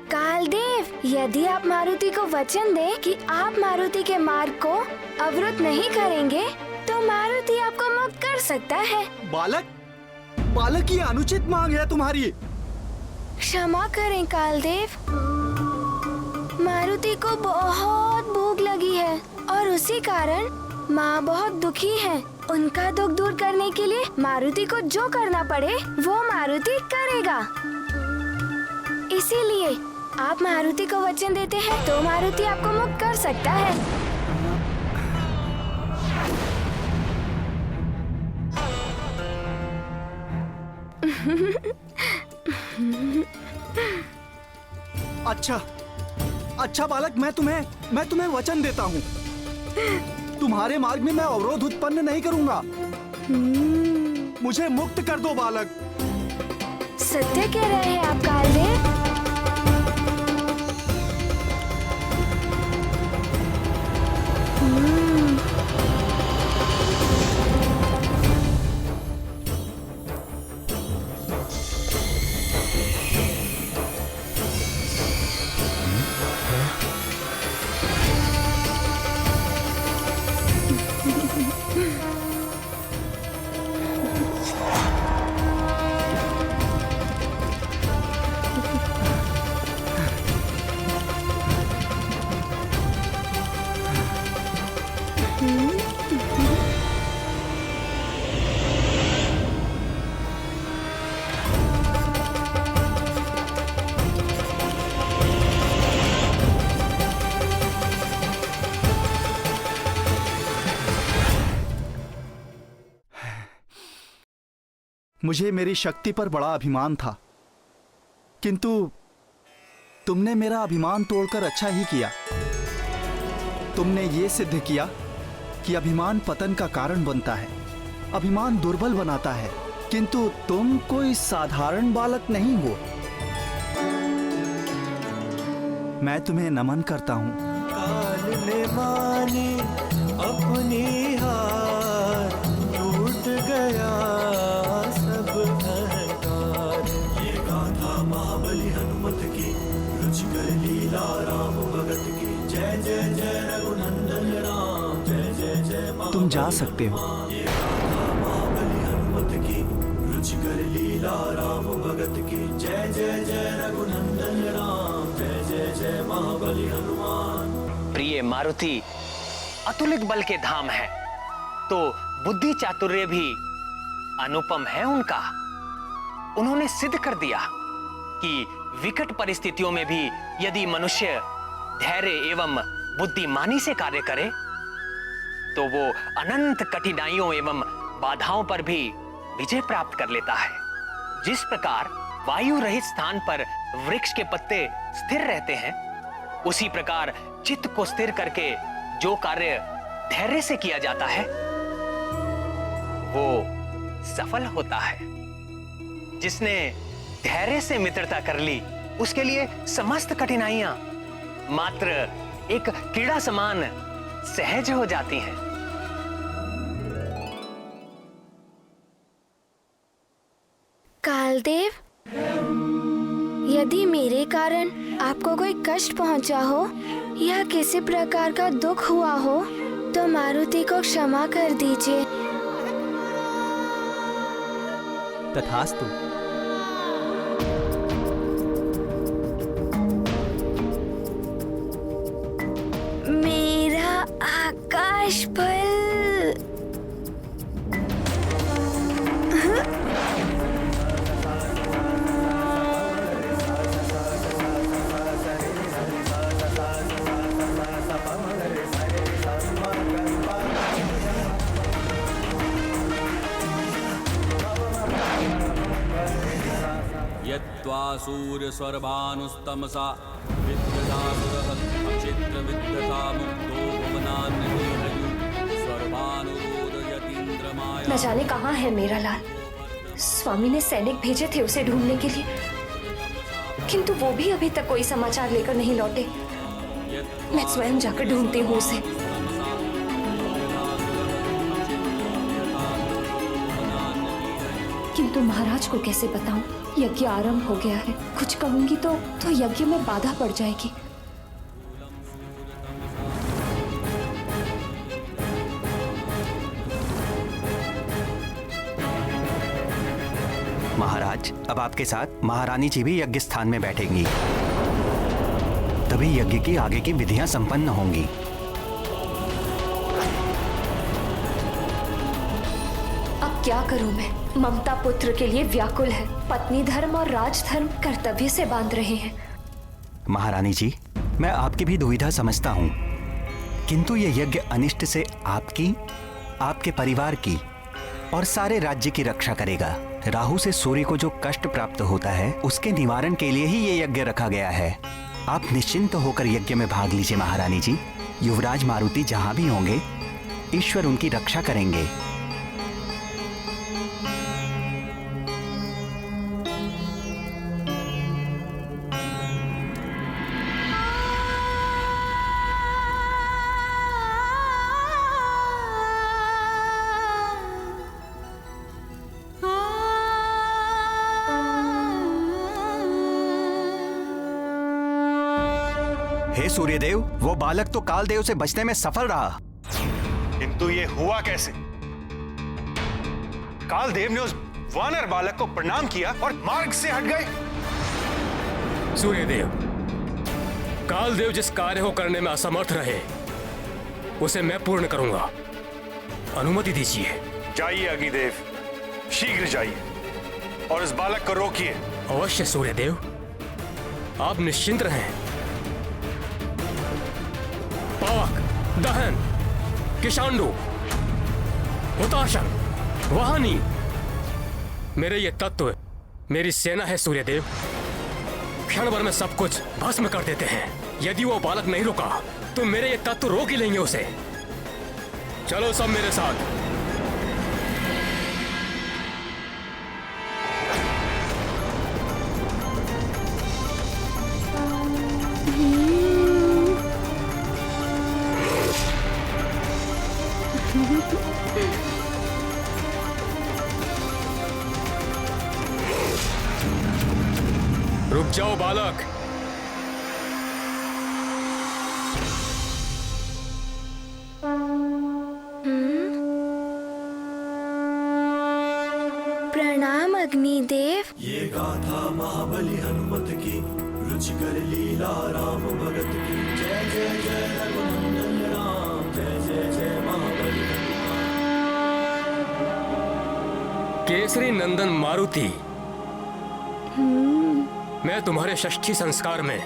कालदेव, यदि आप मारुति को वचन दें कि आप मारुति के मार्ग को अवरुद्ध नहीं करेंगे, तो मारुति आपको मुक्त कर सकता है। बालक ये अनुचित मांग है तुम्हारी। क्षमा करें कालदेव, मारुति को बहुत भूख लगी है और उसी कारण माँ बहुत दुखी है। उनका दुख दूर करने के लिए मारुति को जो करना पड़े वो मारुति करेगा। इसीलिए आप मारुति को वचन देते हैं तो मारुति आपको मुक्त कर सकता है। अच्छा बालक, मैं तुम्हें वचन देता हूँ। तुम्हारे मार्ग में मैं अवरोध उत्पन्न नहीं करूँगा। मुझे मुक्त कर दो बालक। सत्य कह रहे हैं आप कालदेव? मुझे मेरी शक्ति पर बड़ा अभिमान था, किंतु तुमने मेरा अभिमान तोड़कर अच्छा ही किया। तुमने ये सिद्ध किया कि अभिमान पतन का कारण बनता है, अभिमान दुर्बल बनाता है, किंतु तुम कोई साधारण बालक नहीं हो। मैं तुम्हें नमन करता हूँ। काल ने मानी अपनी हार, टूट गया सब अहंकार। ये गाथा महाबली हनुमत की, रुचिकर लीला राम भगत की। जय जय जय रघुनंदन राम, जय जय जय। तुम जा सकते हो। ये गाथा महाबली हनुमत की, रुचिकर लीला राम भगत की। जय जय जय रघुनंदन राम, जय जय जय महाबली हनुमान। प्रिय मारुति अतुलित बल के धाम है, तो बुद्धि चातुर्य भी अनुपम है उनका। उन्होंने सिद्ध कर दिया कि विकट परिस्थितियों में भी यदि मनुष्य धैर्य एवं बुद्धिमानी से कार्य करे तो वो अनंत कठिनाइयों एवं बाधाओं पर भी विजय प्राप्त कर लेता है। जिस प्रकार वायु रहित स्थान पर वृक्ष के पत्ते स्थिर रहते हैं, उसी प्रकार चित्त को स्थिर करके जो कार्य धैर्य से किया जाता है वो सफल होता है। जिसने धैर्य से मित्रता कर ली, उसके लिए समस्त कठिनाइयां मात्र एक कीड़ा समान सहज हो जाती हैं। कालदेव, यदि मेरे कारण आपको कोई कष्ट पहुंचा हो या किसी प्रकार का दुख हुआ हो तो मारुति को क्षमा कर दीजिए। तथास्तु। मेरा आकाश फल। यत्वा सूर्यस्वर्भानुस्तमसा विद्यदासुरः अक्षेत्र विद्यता मुक्तो भुवनान्यदेहयु स्वर्भानुरोदयतीन्द्रमाया। न जाने कहाँ है मेरा लाल। स्वामी ने सैनिक भेजे थे उसे ढूंढने के लिए, किंतु वो भी अभी तक कोई समाचार लेकर नहीं लौटे। मैं स्वयं जाकर ढूंढती हूँ उसे। किंतु महाराज को कैसे बताऊं? यज्ञ आरंभ हो गया है। कुछ कहूंगी तो यज्ञ में बाधा पड़ जाएगी। महाराज, अब आपके साथ महारानी जी भी यज्ञ स्थान में बैठेंगी, तभी यज्ञ की आगे की विधियां संपन्न होंगी। अब क्या करूं मैं? ममता पुत्र के लिए व्याकुल है। पत्नी धर्म और राज धर्म कर्तव्य से बांध रहे हैं। महारानी जी, मैं आपकी भी दुविधा समझता हूँ, किंतु ये यज्ञ अनिष्ट से आपकी, आपके परिवार की और सारे राज्य की रक्षा करेगा। राहु से सूर्य को जो कष्ट प्राप्त होता है, उसके निवारण के लिए ही ये यज्ञ रखा गया है। आप निश्चिंत होकर यज्ञ में भाग लीजिए महारानी जी। युवराज मारुति जहां भी होंगे, ईश्वर उनकी रक्षा करेंगे। हे सूर्यदेव, वो बालक तो कालदेव से बचने में सफल रहा, किंतु ये हुआ कैसे? कालदेव ने उस वानर बालक को प्रणाम किया और मार्ग से हट गए। सूर्यदेव, कालदेव जिस कार्य को करने में असमर्थ रहे, उसे मैं पूर्ण करूंगा। अनुमति दीजिए। जाइए अग्निदेव, शीघ्र जाइए और इस बालक को रोकिए। अवश्य सूर्यदेव, आप निश्चिंत रहें। पावक, दहन, किशांडु, हुताशन, वाहनी, मेरे ये तत्व मेरी सेना है सूर्यदेव। क्षण भर में सब कुछ भस्म कर देते हैं। यदि वो बालक नहीं रुका तो मेरे ये तत्व रोक ही लेंगे उसे। चलो सब मेरे साथ। रुक जाओ बालक। प्रणाम अग्निदेव। ये गाथा महाबली हनुमत की, रुचिकर लीला राम भगत की। जय जय जय रघुनंदन राम, जय जय जय महाबली हनुमान। केसरी नंदन मारुति, मैं तुम्हारे षष्ठी संस्कार में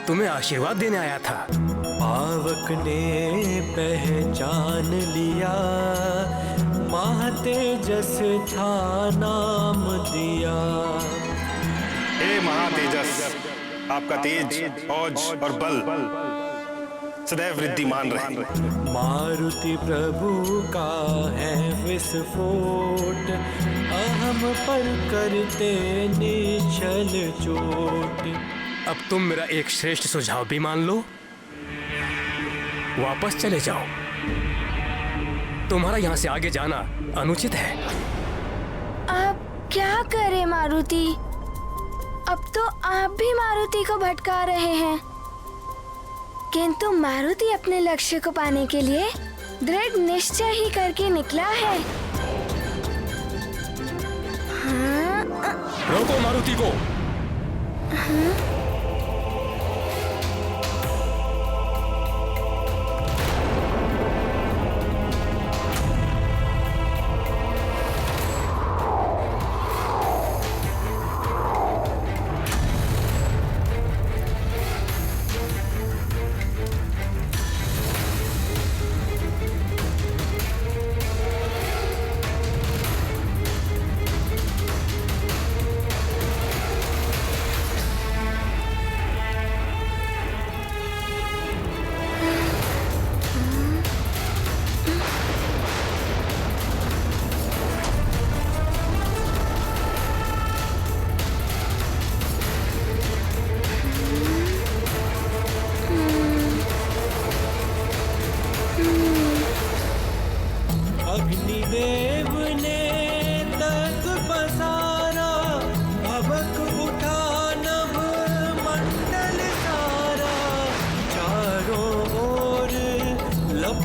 तुम्हें आशीर्वाद देने आया था। पावक ने पहचान लिया, महातेजस था नाम दिया। हे महातेजस, आपका तेज, औज और बल सदैव वृद्धिमान रहे। मारुति प्रभु का है विस्फोट, अहम पर करते निश्चल चोट। अब तुम मेरा एक श्रेष्ठ सुझाव भी मान लो, वापस चले जाओ। तुम्हारा यहाँ से आगे जाना अनुचित है। अब क्या करें मारुति? अब तो आप भी मारुति को भटका रहे हैं, किंतु मारुति अपने लक्ष्य को पाने के लिए दृढ़ निश्चय ही करके निकला है। हाँ? रोको मारुति को। हाँ?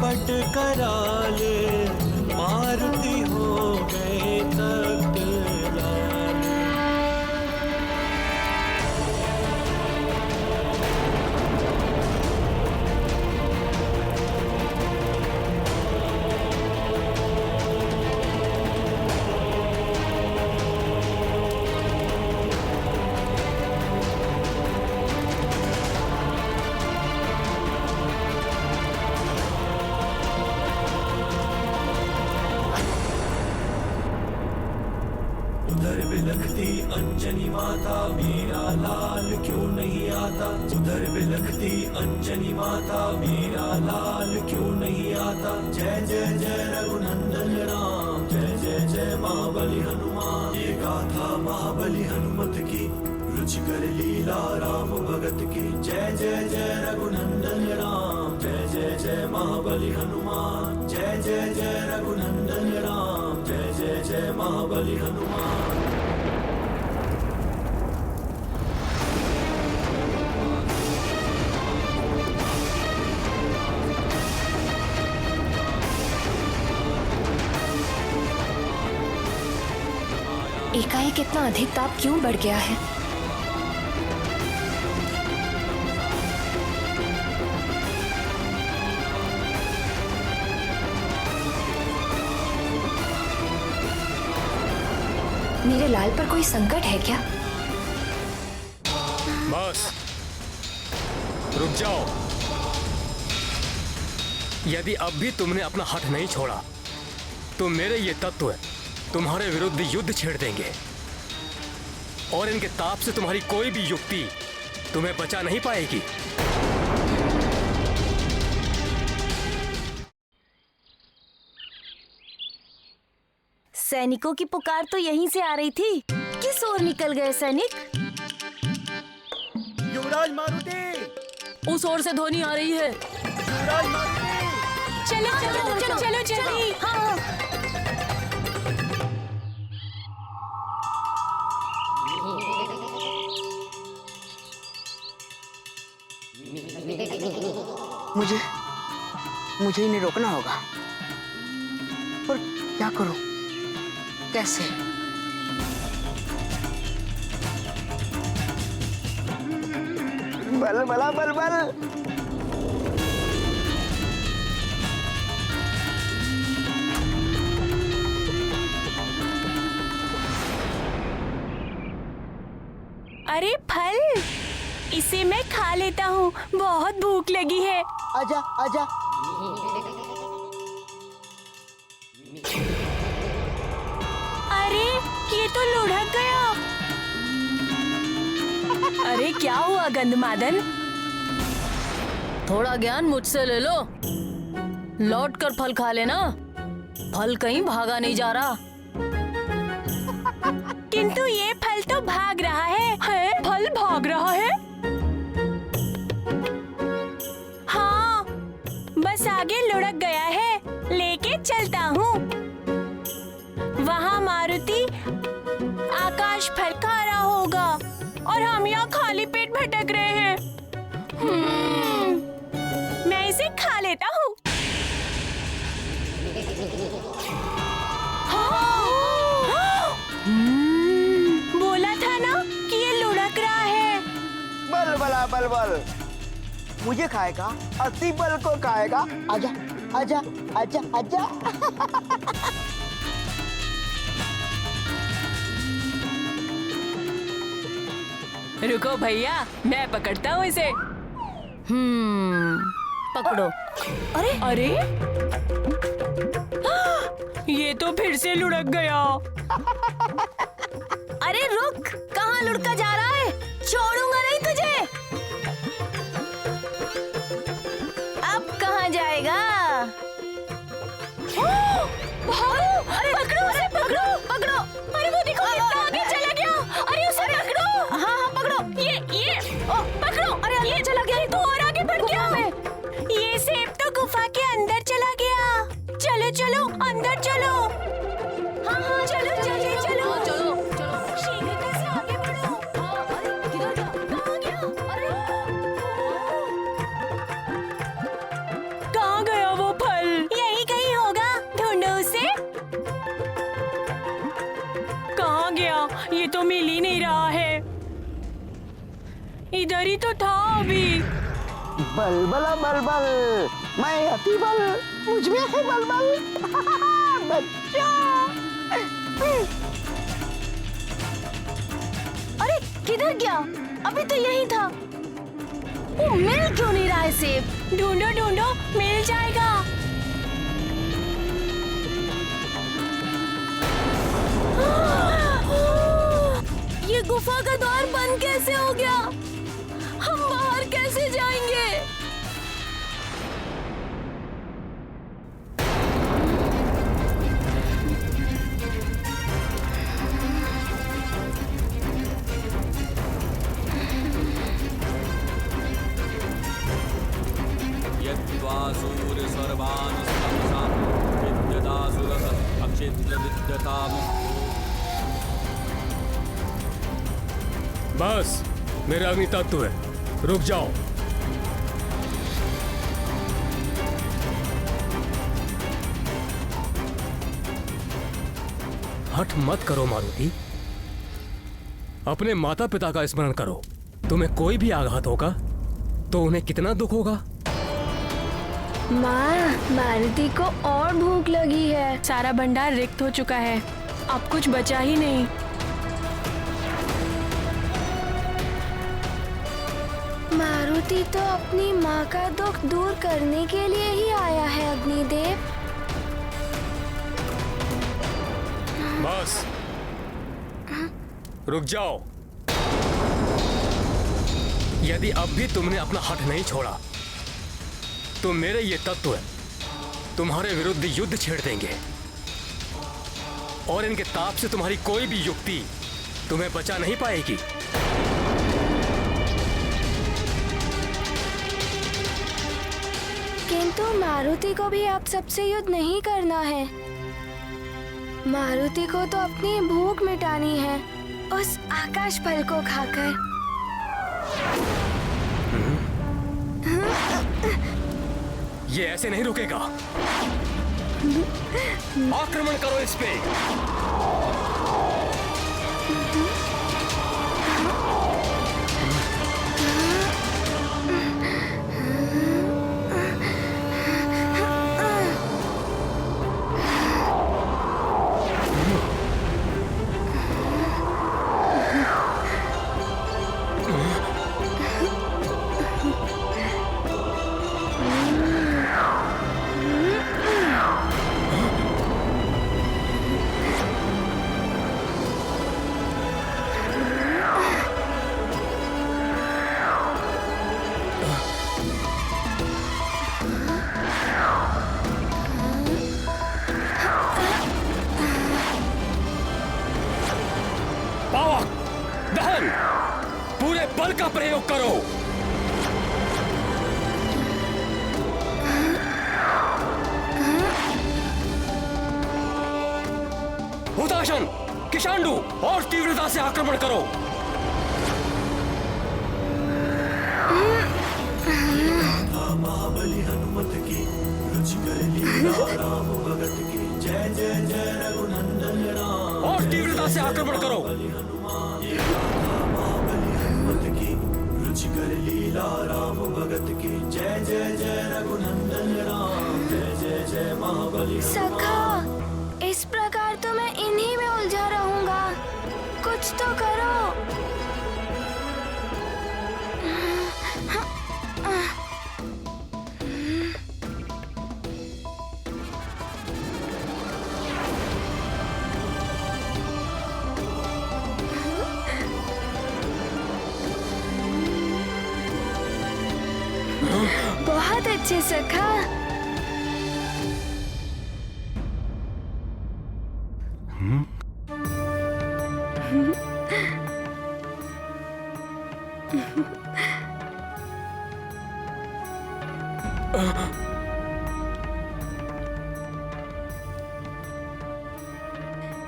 पट कराले, मारुति हो गए तख्त लाले। उधर बिलखती अंजनी माता, मेरा लाल क्यों नहीं आता। उधर बिलखती अंजनी माता, मेरा लाल क्यों नहीं आता। जय जय जय रघुनंदन राम, जय जय जय महाबली हनुमान। ये गाथा महाबली हनुमत की, रुचिकर लीला राम भगत की। जय जय जय रघुनंदन राम, जय जय जय महाबली हनुमान। जय जय जय रघुनंदन राम, जय जय जय महाबली हनुमान। एकाएक इतना अधिक ताप क्यों बढ़ गया है? मेरे लाल पर कोई संकट है क्या? बस रुक जाओ। यदि अब भी तुमने अपना हठ नहीं छोड़ा तो मेरे ये तत्व तुम्हारे विरुद्ध युद्ध छेड़ देंगे और इनके ताप से तुम्हारी कोई भी युक्ति तुम्हें बचा नहीं पाएगी। सैनिकों की पुकार तो यहीं से आ रही थी। किस ओर निकल गए सैनिक? युवराज मारुति, उस ओर से ध्वनि आ रही है। युवराज मारुति। चलो चलो चलो चलो जल्दी। हाँ। मुझे इन्हें रोकना होगा, पर क्या करूं, कैसे? बल बला बल बल। अरे फल, इसे मैं खा लेता हूँ, बहुत भूख लगी है। आजा आजा। अरे ये तो लुढ़क गया। अरे क्या हुआ गंधमादन? थोड़ा ज्ञान मुझसे ले लो, लौट कर फल खा लेना। फल कहीं भागा नहीं जा रहा। किंतु ये फल तो भाग रहा है। फल भाग रहा है? हाँ, बस आगे लुढ़क गया है, लेके चलता हूँ। वहाँ मारुति आकाश फल खा रहा होगा और हम यहाँ खाली पेट भटक रहे हैं। मैं इसे खा लेता हूँ। बोला था ना कि ये लुढ़क रहा है। बल बला बल बल। मुझे खाएगा, अति बल को खाएगा। आजा आजा आजा आजा। रुको भैया, मैं पकड़ता हूँ इसे। पकड़ो। अरे अरे, ये तो फिर से लुढ़क गया। अरे रुक, कहाँ लुढ़का जा रहा है? छोड़ूंगा नहीं तुझे। अब कहाँ जाएगा? अरे पकड़ो उसे, पकड़ो पकड़ो। अरे वो देखो, कितना आगे चला गया। अरे उसे पकड़ो। हाँ हाँ पकड़ो। ये पकड़ो। अरे ये चला गया, तो और आगे बढ़ गया। ये सेब तो गुफा के अंदर चला गया। चलो चलो अंदर चलो। हाँ हाँ चलो जल्दी चलो। चलो चलो शीघ्रता से आगे बढ़ो। अरे किधर गया? कहाँ गया? अरे कहाँ गया वो फल? तो मिल ही नहीं रहा है। इधर ही तो था अभी। बलबला बलबल, मैं अति बल, मुझ में है बलबल। बच्चा। अरे किधर गया? अभी तो यही था। वो मिल क्यों नहीं रहा है सेब? ढूंढो ढूंढो, मिल जाएगा। ये गुफा का द्वार बंद कैसे हो गया? हम बाहर कैसे जाएंगे? यद्वा सूर्यसर्वानुस्तमसा विद्यदासुरः अक्षित्रविद्यतामुक्तो। बस मेरा अग्नि तत्व है, रुक जाओ। हठ मत करो मारुति, अपने माता पिता का स्मरण करो। तुम्हें कोई भी आघात होगा तो उन्हें कितना दुख होगा। माँ, मारुति को और भूख लगी है। सारा भंडार रिक्त हो चुका है, अब कुछ बचा ही नहीं। मारुति तो अपनी माँ का दुख दूर करने के लिए ही आया है अग्निदेव। बस रुक जाओ। यदि अब भी तुमने अपना हठ नहीं छोड़ा तो मेरे ये तत्व तुम्हारे विरुद्ध युद्ध छेड़ देंगे और इनके ताप से तुम्हारी कोई भी युक्ति तुम्हें बचा नहीं पाएगी। किंतु मारुति को भी आप सबसे युद्ध नहीं करना है। मारुति को तो अपनी भूख मिटानी है उस आकाश फल को खाकर। ये ऐसे नहीं रुकेगा। आक्रमण करो इस पे। पूरे बल का प्रयोग करो। हुताशन, किशांडू और तीव्रता से आक्रमण करो। महाबली हनुमत की रुचिकर लीला राम भगत की जय जय जय रघुनंदन राम। और तीव्रता से आक्रमण करो। रुचिकर लीला राम भगत की जय जय जय रघुनंदन राम। जय जय जय महाबली। सखा, इस प्रकार तो मैं इन्हीं में उलझा रहूंगा। कुछ तो करो। बहुत अच्छे सखा।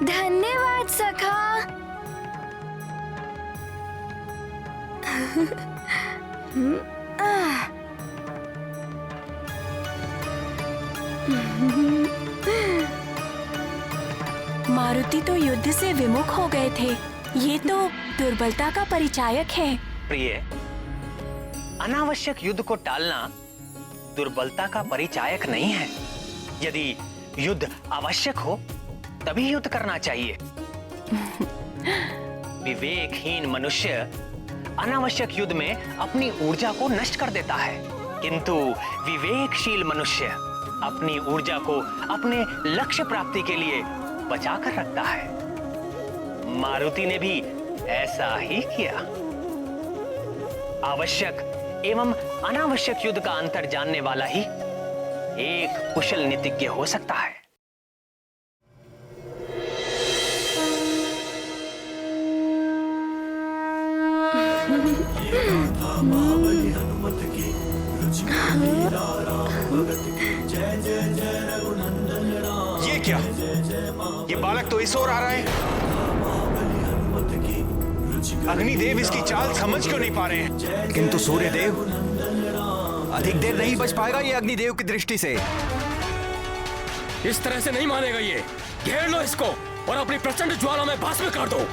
धन्यवाद सखा। मारुति तो युद्ध से विमुख हो गए थे, ये तो दुर्बलता का परिचायक है। प्रिय, अनावश्यक युद्ध को टालना दुर्बलता का परिचायक नहीं है। यदि युद्ध आवश्यक हो तभी युद्ध करना चाहिए। विवेकहीन मनुष्य अनावश्यक युद्ध में अपनी ऊर्जा को नष्ट कर देता है, किंतु विवेकशील मनुष्य अपनी ऊर्जा को अपने लक्ष्य प्राप्ति के लिए बचा कर रखता है। मारुति ने भी ऐसा ही किया। आवश्यक एवं अनावश्यक युद्ध का अंतर जानने वाला ही एक कुशल नीतिज्ञ हो सकता है। हनुमत की रुचि भगत की जय जय जय रघुनंदन राम। ये क्या? ये बालक तो इस ओर आ रहा है। अग्निदेव इसकी चाल समझ क्यों नहीं पा रहे हैं? किंतु सूर्यदेव, अधिक देर नहीं बच पाएगा ये अग्निदेव की दृष्टि से। इस तरह से नहीं मानेगा ये। घेर लो इसको और अपनी प्रचंड ज्वाला में भस्म कर दो।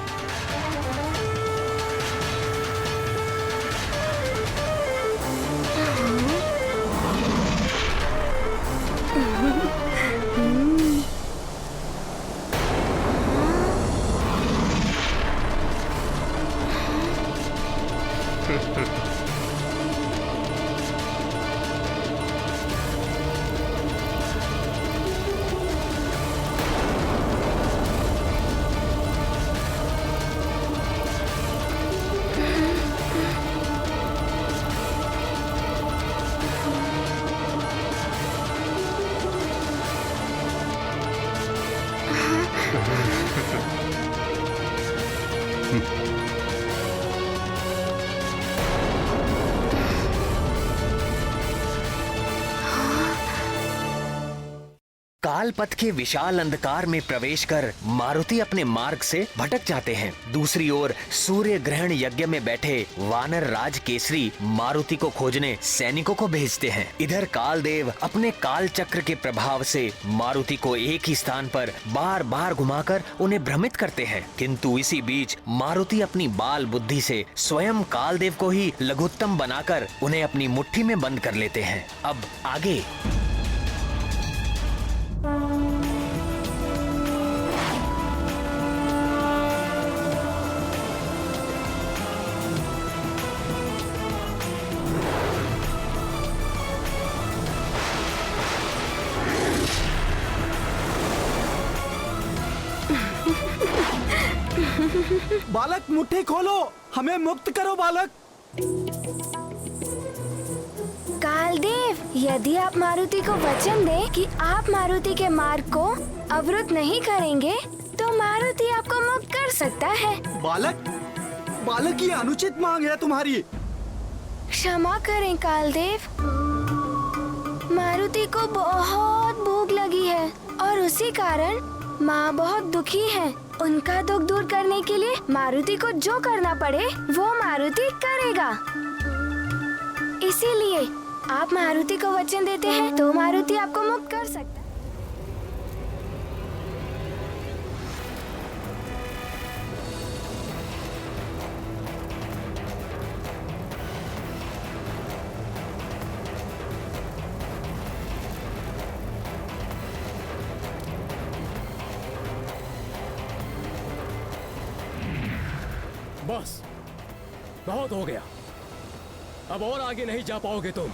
कालपथ के विशाल अंधकार में प्रवेश कर मारुति अपने मार्ग से भटक जाते हैं। दूसरी ओर सूर्य ग्रहण यज्ञ में बैठे वानर राज केसरी मारुति को खोजने सैनिकों को भेजते हैं। इधर कालदेव अपने काल चक्र के प्रभाव से मारुति को एक ही स्थान पर बार बार घुमाकर उन्हें भ्रमित करते हैं, किंतु इसी बीच मारुति अपनी बाल बुद्धि से स्वयं कालदेव को ही लघुत्तम बनाकर उन्हें अपनी मुट्ठी में बंद कर लेते हैं। अब आगे बालक मुट्ठी खोलो, हमें मुक्त करो बालक। कालदेव, यदि आप मारुति को वचन दें कि आप मारुति के मार्ग को अवरुद्ध नहीं करेंगे तो मारुति आपको मुक्त कर सकता है। बालक ये अनुचित मांग है तुम्हारी। क्षमा करें कालदेव, मारुति को बहुत भूख लगी है और उसी कारण माँ बहुत दुखी है। उनका दुख दूर करने के लिए मारुति को जो करना पड़े वो मारुति करेगा। इसीलिए आप मारुति को वचन देते हैं तो मारुति आपको मुक्त कर सकता है। बस बहुत हो गया, अब और आगे नहीं जा पाओगे तुम।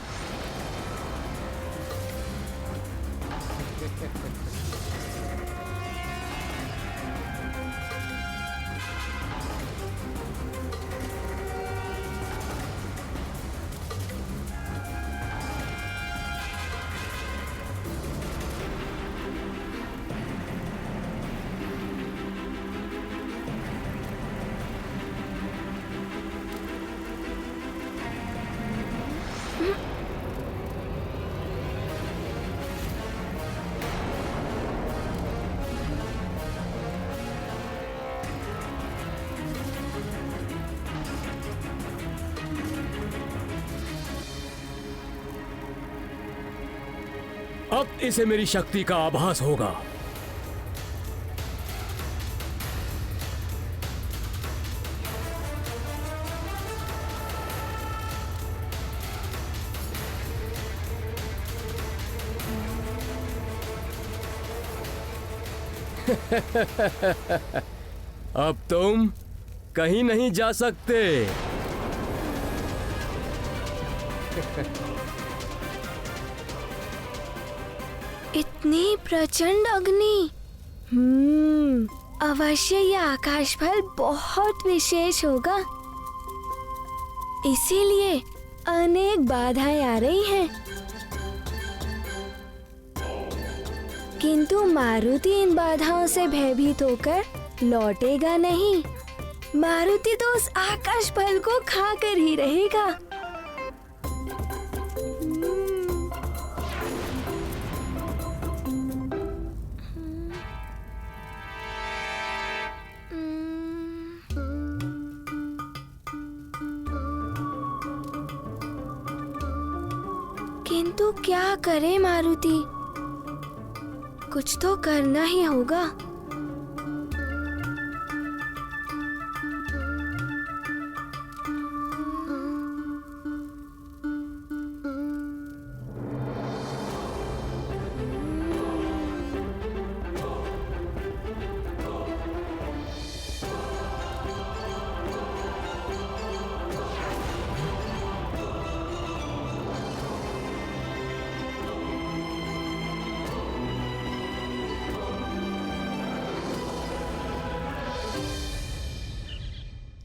अब इसे मेरी शक्ति का आभास होगा। अब तुम कहीं नहीं जा सकते। इतनी प्रचंड अग्नि। अवश्य यह आकाश फल बहुत विशेष होगा, इसीलिए अनेक बाधाएं आ रही हैं। किंतु मारुति इन बाधाओं से भयभीत होकर लौटेगा नहीं। मारुति तो उस आकाश फल को खाकर ही रहेगा। किंतु क्या करे मारुति, कुछ तो करना ही होगा।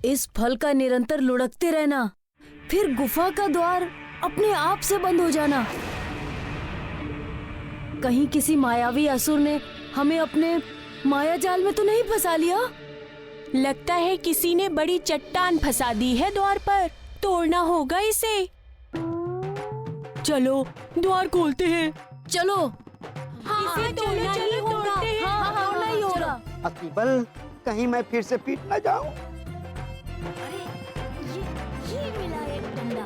इस फल का निरंतर लुढ़कते रहना, फिर गुफा का द्वार अपने आप से बंद हो जाना। कहीं किसी मायावी असुर ने हमें अपने माया जाल में तो नहीं फंसा लिया? लगता है किसी ने बड़ी चट्टान फंसा दी है द्वार पर, तोड़ना होगा इसे। चलो द्वार खोलते हैं। चलो। इसे तोड़ना ही होगा। तोड़ना ही होगा। अतिबल, कहीं मैं फिर से पीट न जाऊं। अरे ये मिला एक डंडा।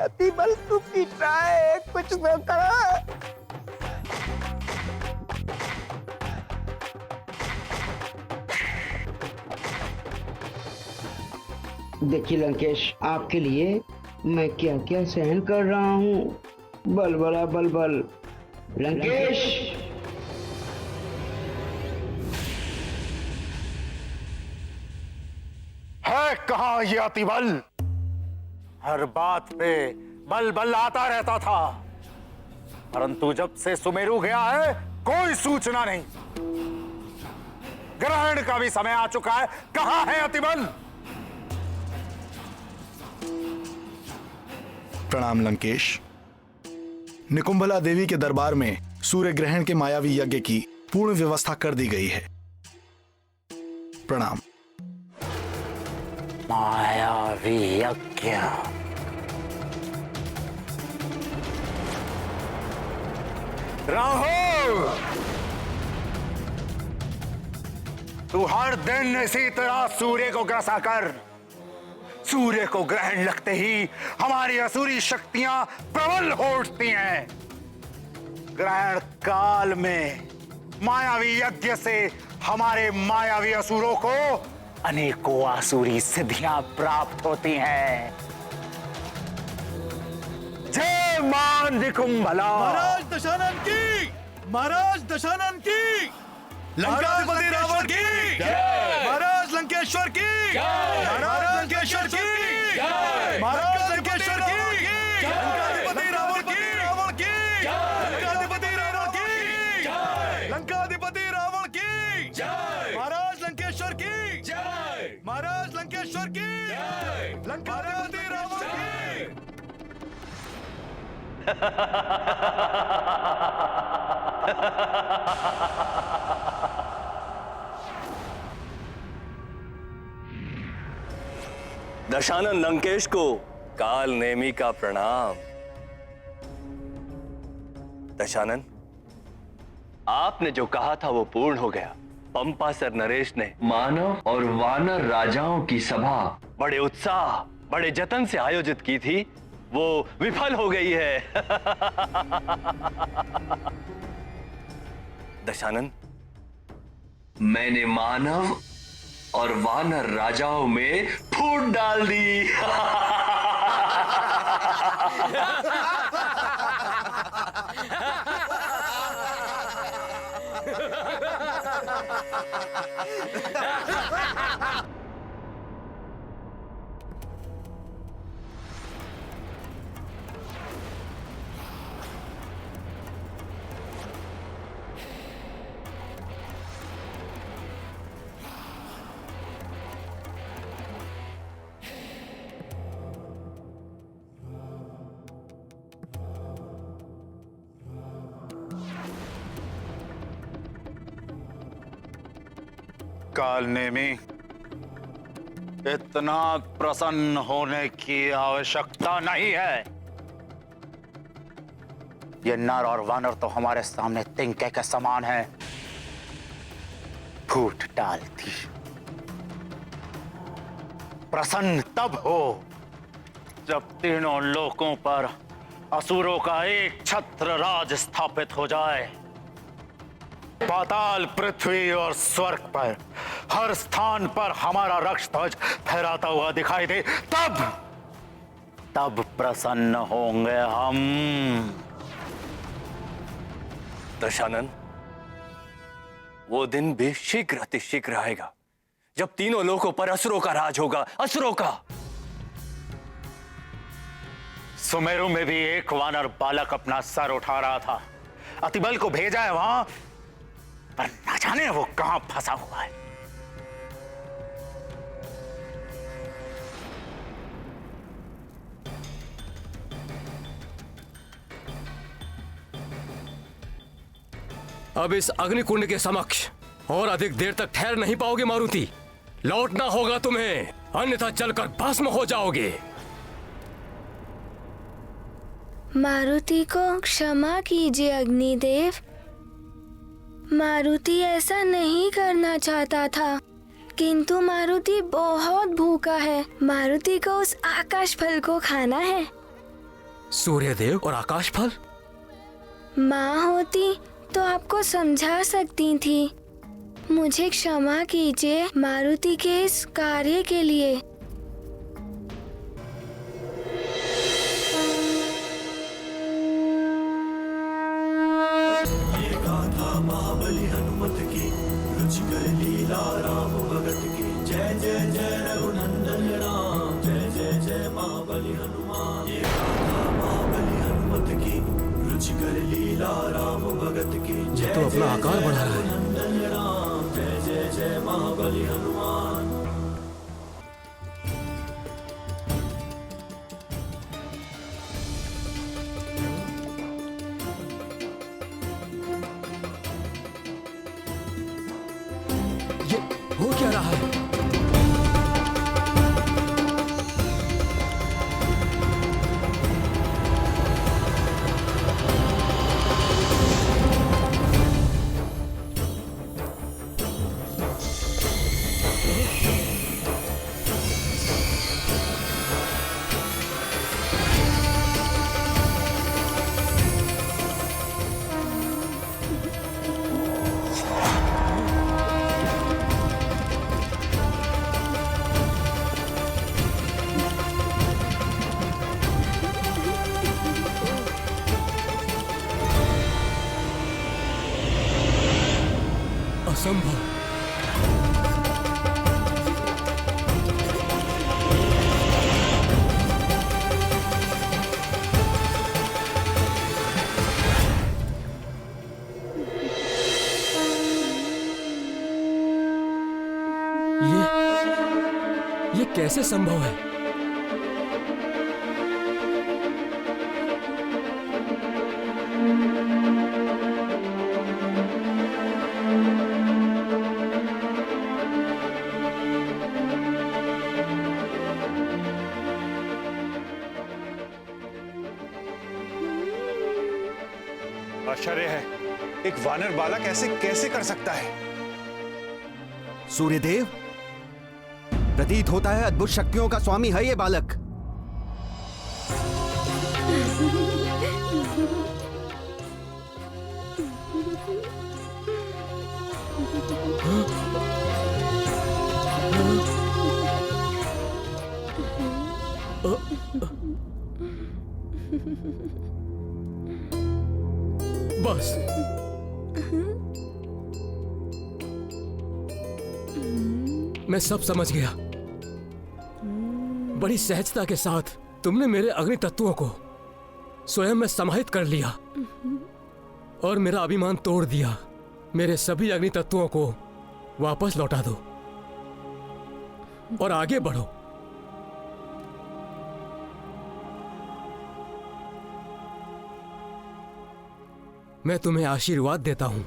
अतिबल, तू पीट रहा है, कुछ तो कर। देखिए लंकेश, आपके लिए मैं क्या क्या सहन कर रहा हूँ। बल बड़ा बल बल। लंकेश, है कहाँ ये अतिबल? हर बात पे बल बल आता रहता था, परंतु जब से सुमेरु गया है कोई सूचना नहीं। ग्रहण का भी समय आ चुका है, कहाँ है अतिबल? प्रणाम लंकेश। निकुंभला देवी के दरबार में सूर्य ग्रहण के मायावी यज्ञ की पूर्ण व्यवस्था कर दी गई है। प्रणाम। मायावी यज्ञ? राहुल, तू हर दिन इसी तरह सूर्य को ग्रसा कर। सूर्य को ग्रहण लगते ही हमारी असुरी शक्तियां प्रबल हो उठती हैं। ग्रहण काल में मायावी यज्ञ से हमारे मायावी असुरों को अनेकों आसुरी सिद्धियां प्राप्त होती हैं। जय मां निकुंभला। महाराज दशानन की, महाराज दशानन की, लंकाधिपति रावण की, महाराज लंकेश्वर की, महाराज लंकेश्वर की, महाराज लंकेश्वर की, लंकाधिपति रावण की, लंकाधिपति रावण की, लंकाधिपति रावण की, महाराज लंकेश्वर की, महाराज लंकेश्वर की, लंकाधिपति रावण की। दशानन लंकेश को काल नेमी का प्रणाम। दशानन, आपने जो कहा था वो पूर्ण हो गया। पंपासर नरेश ने मानव और वानर राजाओं की सभा बड़े उत्साह, बड़े जतन से आयोजित की थी, वो विफल हो गई है। दशानन, मैंने मानव और वानर राजाओं में फूट डाल दी। कालनेमी, इतना प्रसन्न होने की आवश्यकता नहीं है। ये नर और वानर तो हमारे सामने तिनके के समान है। फूट डालती। प्रसन्न तब हो जब तीनों लोकों पर असुरों का एक छत्र राज स्थापित हो जाए। पाताल, पृथ्वी और स्वर्ग पर हर स्थान पर हमारा रक्त ध्वज फहराता हुआ दिखाई दे, तब प्रसन्न होंगे हम। दशानन, वो दिन भी शीघ्र अतिशीघ्र आएगा जब तीनों लोकों पर असुरों का राज होगा, असुरों का। सुमेरु में भी एक वानर बालक अपना सर उठा रहा था। अतिबल को भेजा है वहां, पर न जाने वो कहां फंसा हुआ है। अब इस अग्निकुंड के समक्ष और अधिक देर तक ठहर नहीं पाओगे मारुति। लौटना होगा तुम्हें, अन्यथा जलकर भस्म हो जाओगे। मारुति को क्षमा कीजिए अग्निदेव। मारुति ऐसा नहीं करना चाहता था, किंतु मारुति बहुत भूखा है। मारुति को उस आकाश फल को खाना है। सूर्यदेव और आकाश फल? माँ होती तो आपको समझा सकती थी। मुझे क्षमा कीजिए मारुति के इस कार्य के लिए। ये गाथा महाबली हनुमत की, रुचिकर लीला राम भगत की। जय जय जय रघुनंदन राम, जय जय जय महाबली हनुमान। ये गाथा महाबली हनुमत की, रुचिकर लीला राम भगत की। जय तो अपना आकार बढ़ा रहा है। रघुनंदन राम, जय जय जय महाबली हनुमान। ये हो क्या रहा है? असंभव। ये कैसे संभव है? आश्चर्य है, एक वानर बालक ऐसे कैसे कर सकता है? सूर्यदेव, प्रतीत होता है अद्भुत शक्तियों का स्वामी है ये बालक। मैं सब समझ गया। बड़ी सहजता के साथ तुमने मेरे अग्नि तत्वों को स्वयं में समाहित कर लिया और मेरा अभिमान तोड़ दिया। मेरे सभी अग्नि तत्वों को वापस लौटा दो और आगे बढ़ो। मैं तुम्हें आशीर्वाद देता हूं।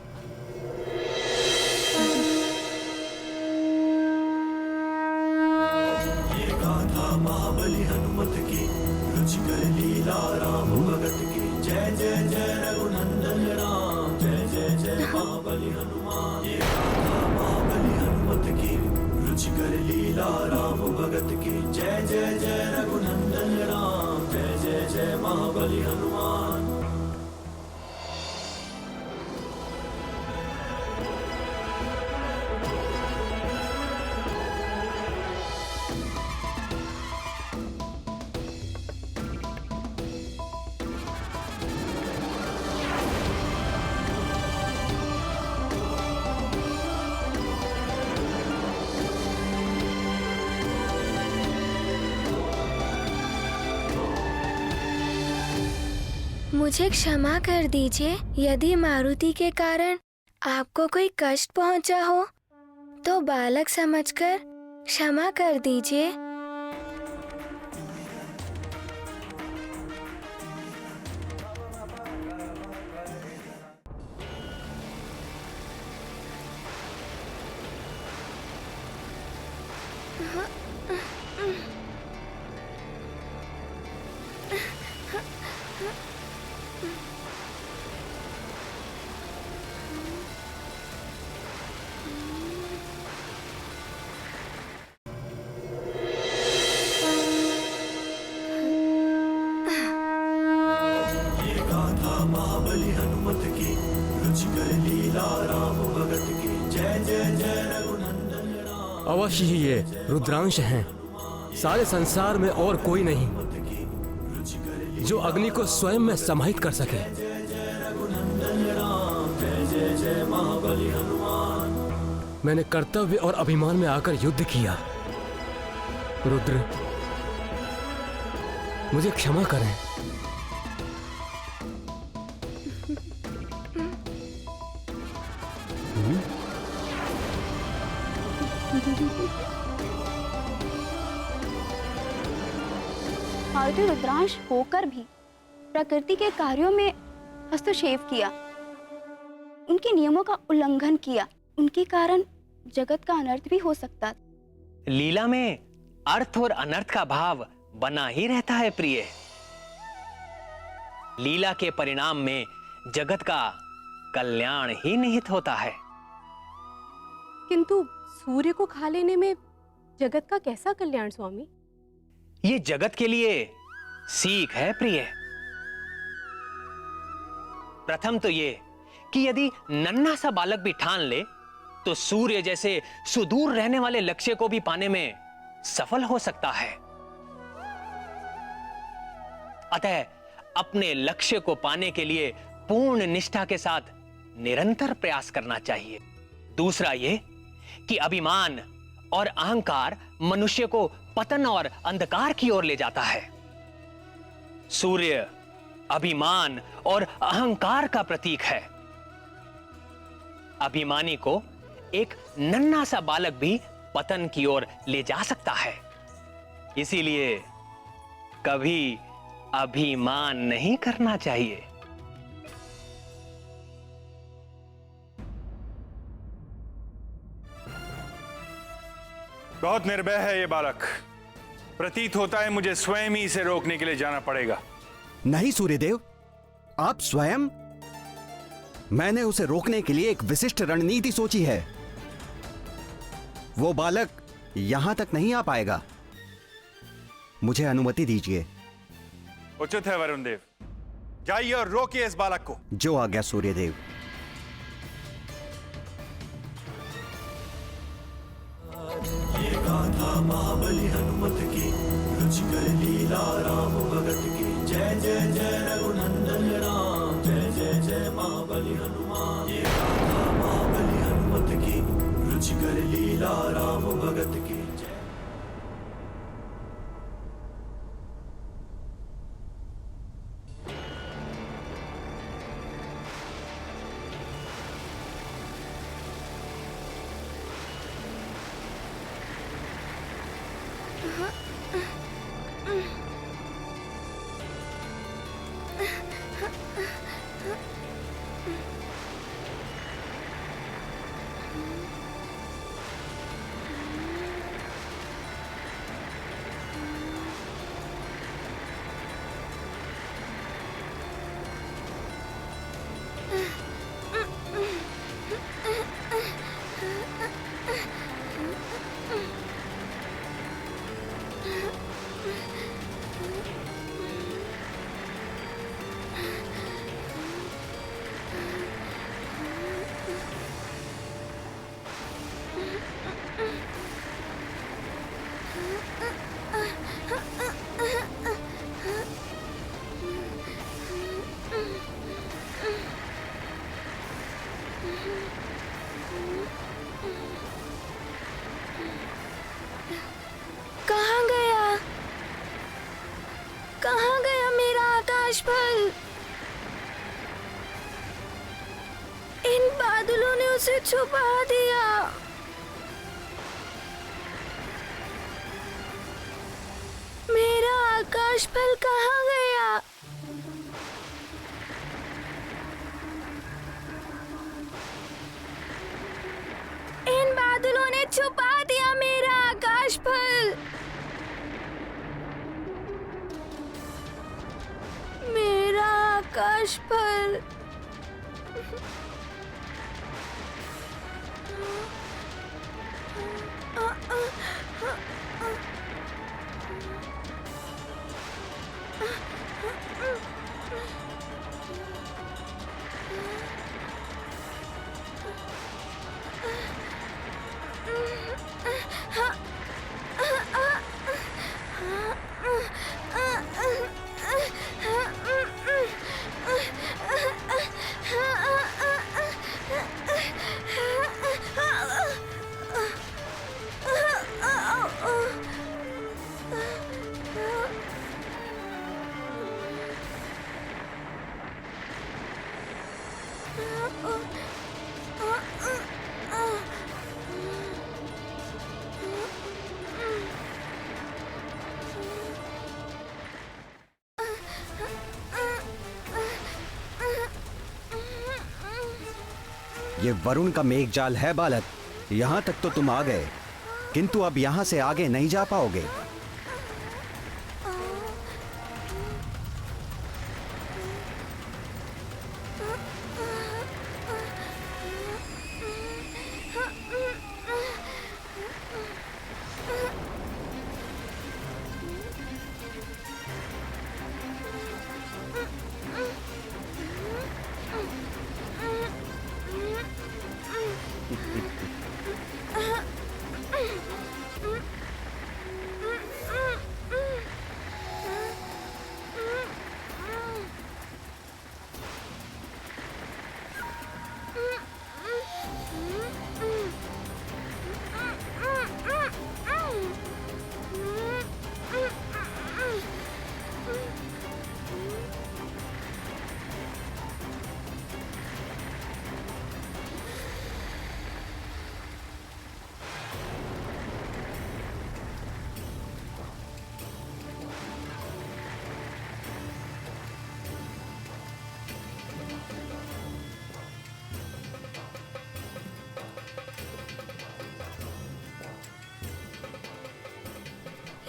ये गाथा महाबली हनुमत की, रुचिकर लीला राम भगत की। जय जय जय रघुनंदन राम, जय जय जय महाबली हनुमान। ये गाथा महाबली हनुमत की, रुचिकर लीला राम भगत की। जय जय जय रघुनंदन राम, जय जय जय महाबली हनुमान। मुझे क्षमा कर दीजिए यदि मारुति के कारण आपको कोई कष्ट पहुंचा हो तो बालक समझकर क्षमा कर दीजिए। महाबली हनुमत की, रुचिकर लीला राम भगत की। जय जय जय रघुनंदन राम। अवश्य ही ये रुद्रांश हैं। सारे संसार में और कोई नहीं जो अग्नि को स्वयं में समाहित कर सके। जय जय रघुनंदन राम, जय जय जय महाबली हनुमान। मैंने कर्तव्य और अभिमान में आकर युद्ध किया। रुद्र, मुझे क्षमा करें। मारुति रुद्रांश होकर भी प्रकृति के कार्यों में हस्तक्षेप किया, उनके नियमों का उल्लंघन किया। उनके कारण जगत का अनर्थ भी हो सकता। लीला में अर्थ और अनर्थ का भाव बना ही रहता है प्रिय। लीला के परिणाम में जगत का कल्याण ही निहित होता है। किंतु सूर्य को खा लेने में जगत का कैसा कल्याण स्वामी? ये जगत के लिए सीख है प्रिय। प्रथम तो ये कि यदि नन्हा सा बालक भी ठान ले तो सूर्य जैसे सुदूर रहने वाले लक्ष्य को भी पाने में सफल हो सकता है। अतः अपने लक्ष्य को पाने के लिए पूर्ण निष्ठा के साथ निरंतर प्रयास करना चाहिए। दूसरा ये कि अभिमान और अहंकार मनुष्य को पतन और अंधकार की ओर ले जाता है। सूर्य अभिमान और अहंकार का प्रतीक है। अभिमानी को एक नन्हा सा बालक भी पतन की ओर ले जा सकता है। इसीलिए कभी अभिमान नहीं करना चाहिए। बहुत निर्भय है ये बालक। प्रतीत होता है मुझे स्वयं ही इसे रोकने के लिए जाना पड़ेगा। नहीं सूर्यदेव, आप स्वयं? मैंने उसे रोकने के लिए एक विशिष्ट रणनीति सोची है। वो बालक यहां तक नहीं आ पाएगा। मुझे अनुमति दीजिए। उचित है वरुण देव, जाइए और रोकिए इस बालक को। जो आज्ञा सूर्यदेव। ये गाथा महाबली हनुमत की, रुचिकर लीला राम भगत की। जय जय जय रघुनंदन राम, जय जय जय महाबली हनुमान। ये गाथा महाबली हनुमत की, कर लीला राम भगत की जय। कहाँ गया? कहाँ गया मेरा आकाश फल? इन बादलों ने उसे छुपा दिया। मेरा आकाश फल कहाँ गया? इन बादलों ने छुपा दिया मेरा आकाश फल। मेरा आकाश फल। ये वरुण का मेघजाल है बालक। यहाँ तक तो तुम आ गए, किंतु अब यहाँ से आगे नहीं जा पाओगे।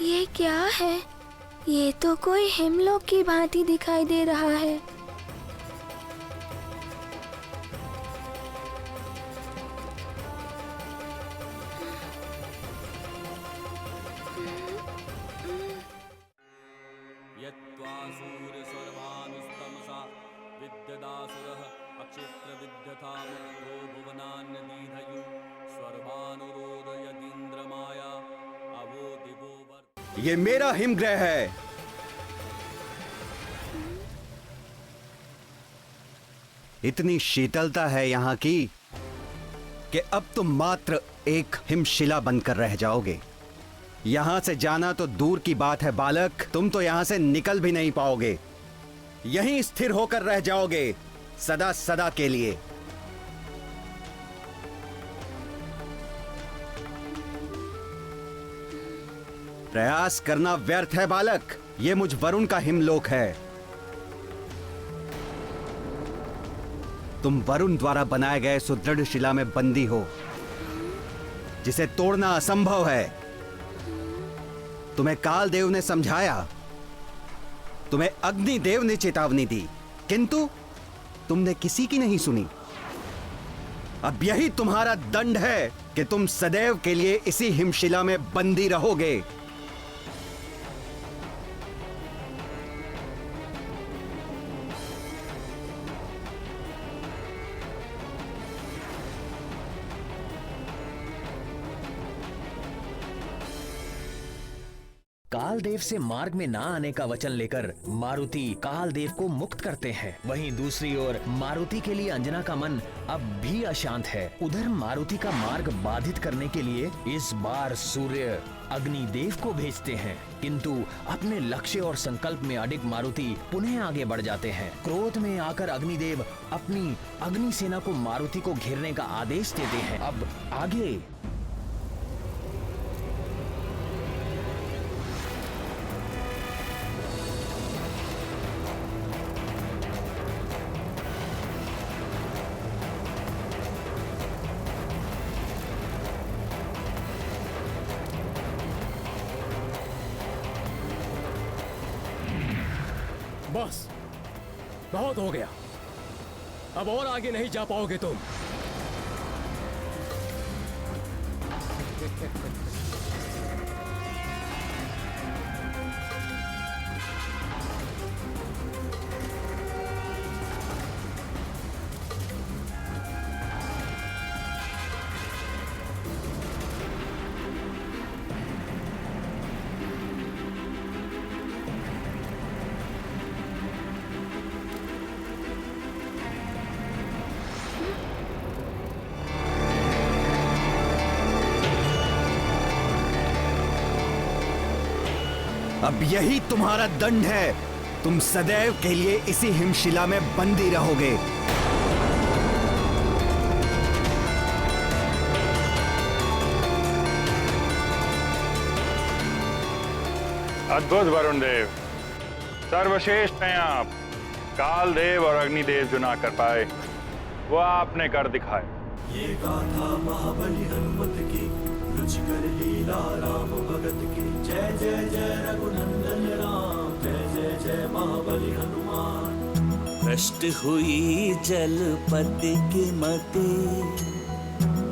ये क्या है? ये तो कोई हिमलोक की भांति दिखाई दे रहा है। ये मेरा हिमग्रह है। इतनी शीतलता है यहाँ की कि अब तुम मात्र एक हिमशिला बनकर रह जाओगे। यहां से जाना तो दूर की बात है बालक, तुम तो यहां से निकल भी नहीं पाओगे। यहीं स्थिर होकर रह जाओगे सदा सदा के लिए। प्रयास करना व्यर्थ है बालक, यह मुझ वरुण का हिमलोक है। तुम वरुण द्वारा बनाए गए सुदृढ़ शिला में बंदी हो, जिसे तोड़ना असंभव है। तुम्हें कालदेव ने समझाया, तुम्हें अग्निदेव ने चेतावनी दी, किंतु तुमने किसी की नहीं सुनी। अब यही तुम्हारा दंड है कि तुम सदैव के लिए इसी हिमशिला में बंदी रहोगे। कालदेव से मार्ग में ना आने का वचन लेकर मारुति कालदेव को मुक्त करते हैं। वहीं दूसरी ओर मारुति के लिए अंजना का मन अब भी अशांत है। उधर मारुति का मार्ग बाधित करने के लिए इस बार सूर्य अग्निदेव को भेजते हैं, किंतु अपने लक्ष्य और संकल्प में अडिग मारुति पुनः आगे बढ़ जाते हैं। क्रोध में आकर अग्निदेव अपनी अग्नि सेना को मारुति को घेरने का आदेश देते हैं। अब आगे बस बहुत हो गया, अब और आगे नहीं जा पाओगे तुम। अब यही तुम्हारा दंड है, तुम सदैव के लिए इसी हिमशिला में बंदी रहोगे। अद्भुत वरुण देव, सर्वश्रेष्ठ हैं आप। कालदेव और अग्निदेव जो ना कर पाए वो आपने कर दिखाए। ये गाथा महाबली हनुमत की, रुचिकर लीला राम भगत की। जय जय जय रघुनंदन राम, जय जय जय महाबली हनुमान। भ्रष्ट हुई जलपति की मति,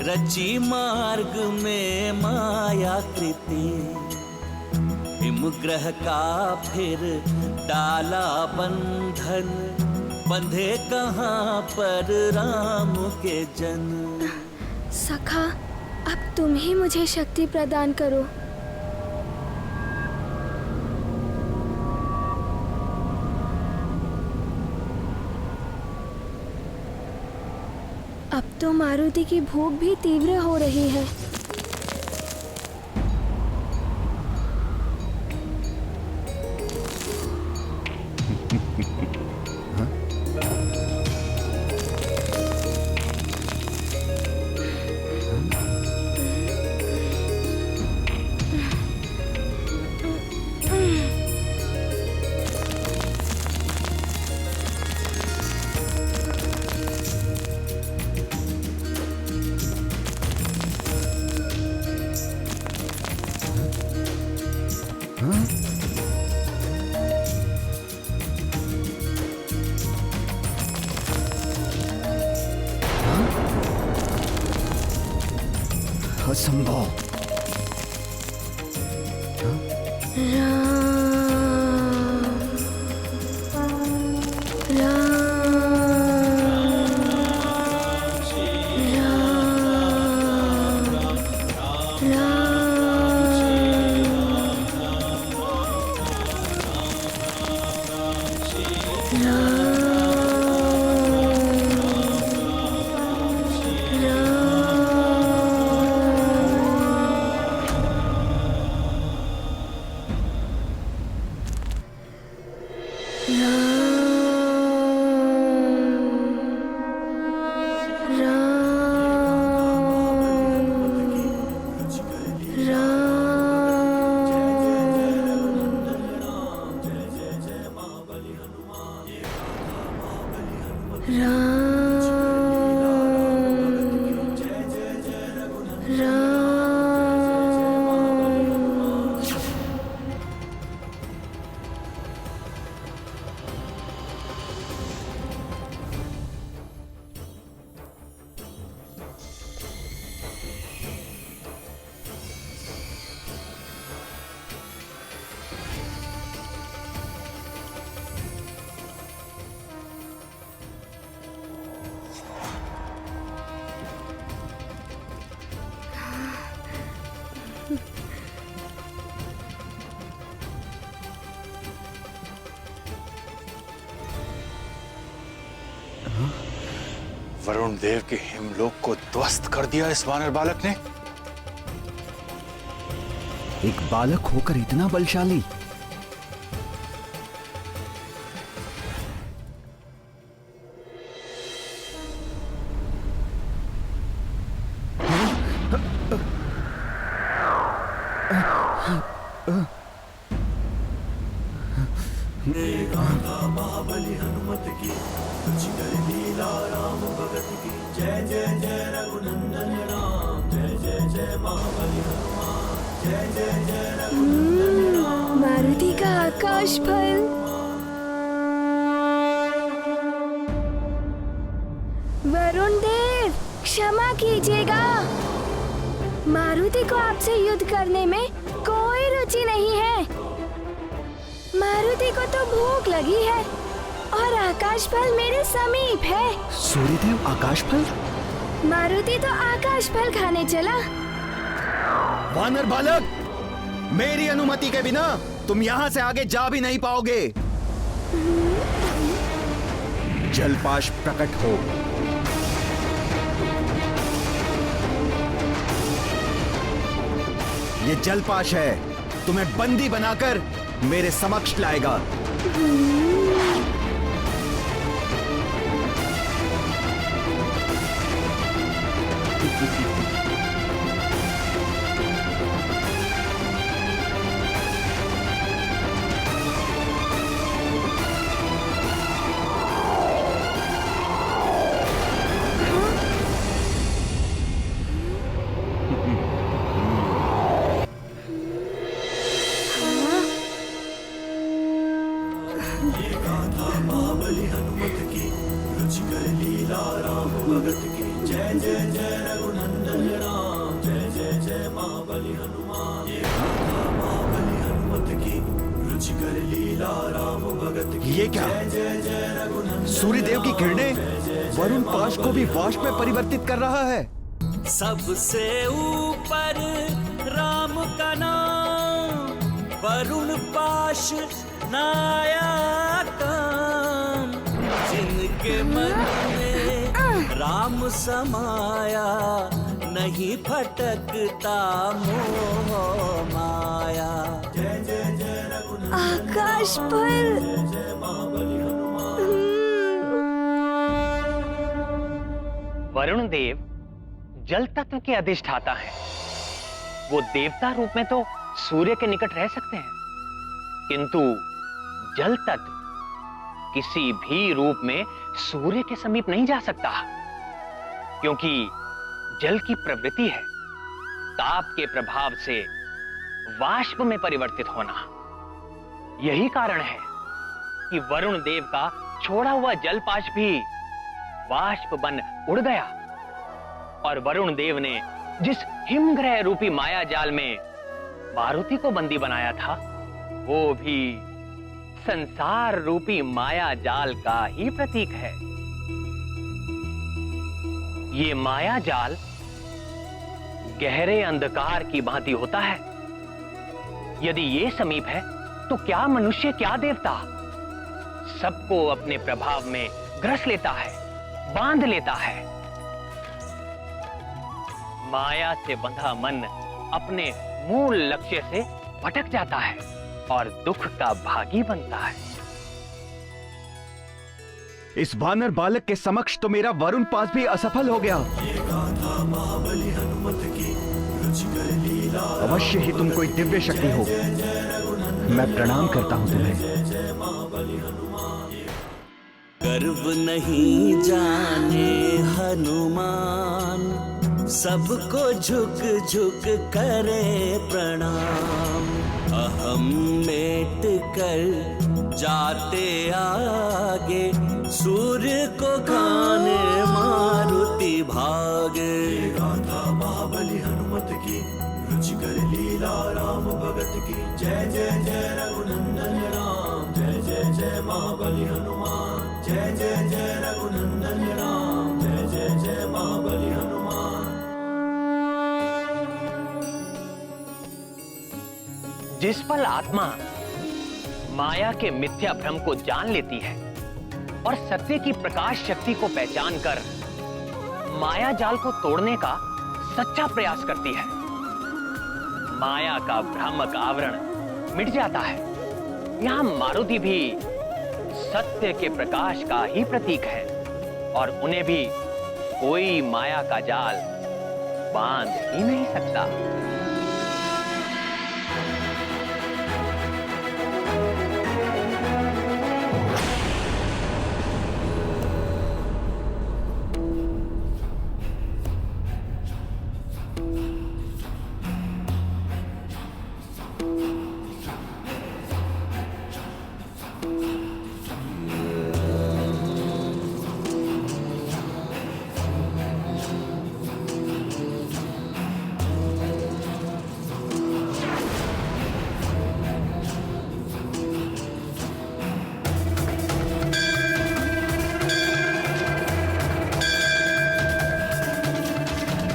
रची मार्ग में माया कृति। हिमग्रह का फिर डाला बंधन, बंधे कहाँ पर राम के जन। सखा, अब तुम ही मुझे शक्ति प्रदान करो। अब तो मारुति की भूख भी तीव्र हो रही है। असंभव। राम वरुण देव के हिमलोक को ध्वस्त कर दिया इस वानर बालक ने। एक बालक होकर इतना बलशाली। महाबली हनुमत की रुचिकर लीला राम भगत की। जय जय जय रघुनंदन राम, जय जय जय महाबली हनुमान, जय जय जय रघुनंदन राम। मारुति का आकाश फल। वरुण देव क्षमा कीजिएगा, मारुति को आपसे युद्ध करने में कोई रुचि नहीं है। मारुति को तो भूख लगी है और आकाश फल मेरे समीप है। सूर्यदेव आकाश फल? मारुति तो आकाश फल खाने चला। वानर बालक, मेरी अनुमति के बिना तुम यहाँ से आगे जा भी नहीं पाओगे। जलपाश प्रकट हो। ये जलपाश है, तुम्हें बंदी बनाकर मेरे समक्ष लाएगा। महाबली हनुमत की रुचिकर लीला राम भगत की। जय जय जय रघुनंदन राम, जय जय जय महाबली हनुमान। ये गाथा महाबली हनुमत की रुचिकर लीला राम भगत की। ये क्या? जय जय जय रघुनंदन। सूर्यदेव की किरणें वरुण पाश को भी वाष्प में परिवर्तित कर रहा है। सबसे ऊपर राम का नाम, वरुण पाश नायक, जिनके मन में राम समाया, नहीं भटकता मोह माया। जय जय जय रघुनंदन आकाश फल। जय महाबली हनुमान। वरुण देव जल तत्व के अधिष्ठाता हैं। वो देवता रूप में तो सूर्य के निकट रह सकते हैं, किंतु जल तत्व किसी भी रूप में सूर्य के समीप नहीं जा सकता, क्योंकि जल की प्रवृत्ति है ताप के प्रभाव से वाष्प में परिवर्तित होना। यही कारण है कि वरुण देव का छोड़ा हुआ जलपाश भी वाष्प बन उड़ गया और वरुण देव ने जिस हिमग्रह रूपी माया जाल में मारुति को बंदी बनाया था, वो भी संसार रूपी माया जाल का ही प्रतीक है। ये माया जाल गहरे अंधकार की भांति होता है। यदि ये समीप है तो क्या मनुष्य क्या देवता, सबको अपने प्रभाव में ग्रस लेता है, बांध लेता है। माया से बंधा मन अपने मूल लक्ष्य से भटक जाता है और दुख का भागी बनता है। इस वानर बालक के समक्ष तो मेरा वरुण पास भी असफल हो गया। ये गाथा महाबली हनुमत की रुचिकर लीला। अवश्य ही तुम कोई दिव्य शक्ति हो। मैं प्रणाम करता हूं तुम्हें। गर्व नहीं जाने हनुमान, सबको झुक झुक करे प्रणाम। अहम मेट कर जाते आगे, सूर्य को खाने मारुति भागे। गाथा महाबली हनुमत की रुचिकर लीला राम भगत की। जय जय जय रघुनंदन राम, जय जय जय महाबली हनुमान। जय जय जय रघुनंदन राम, जय जय जय महाबली हनुमान। जिस पल आत्मा माया के मिथ्या भ्रम को जान लेती है और सत्य की प्रकाश शक्ति को पहचान कर माया जाल को तोड़ने का सच्चा प्रयास करती है। माया का भ्रामक आवरण मिट जाता है। यहां मारुति भी सत्य के प्रकाश का ही प्रतीक है और उन्हें भी कोई माया का जाल बांध ही नहीं सकता।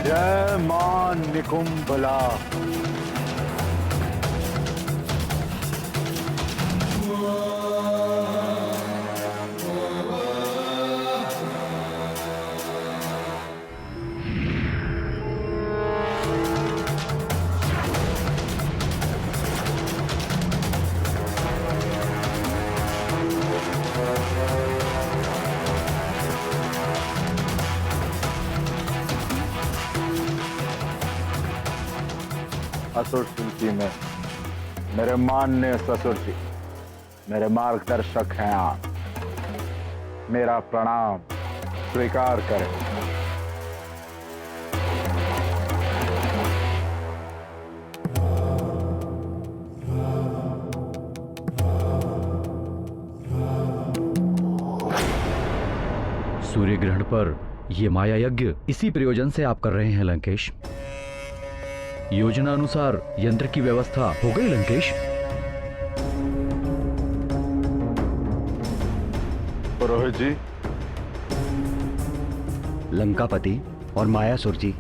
जय मां निकुंभला। असुर शिल्पी में मेरे माननीय ससुर जी मेरे मार्गदर्शक हैं आप। मेरा प्रणाम स्वीकार करें। सूर्य ग्रहण पर यह माया यज्ञ इसी प्रयोजन से आप कर रहे हैं लंकेश। योजना अनुसार यंत्र की व्यवस्था हो गई लंकेश? पुरोहित जी। लंकापति और मायासुर जी,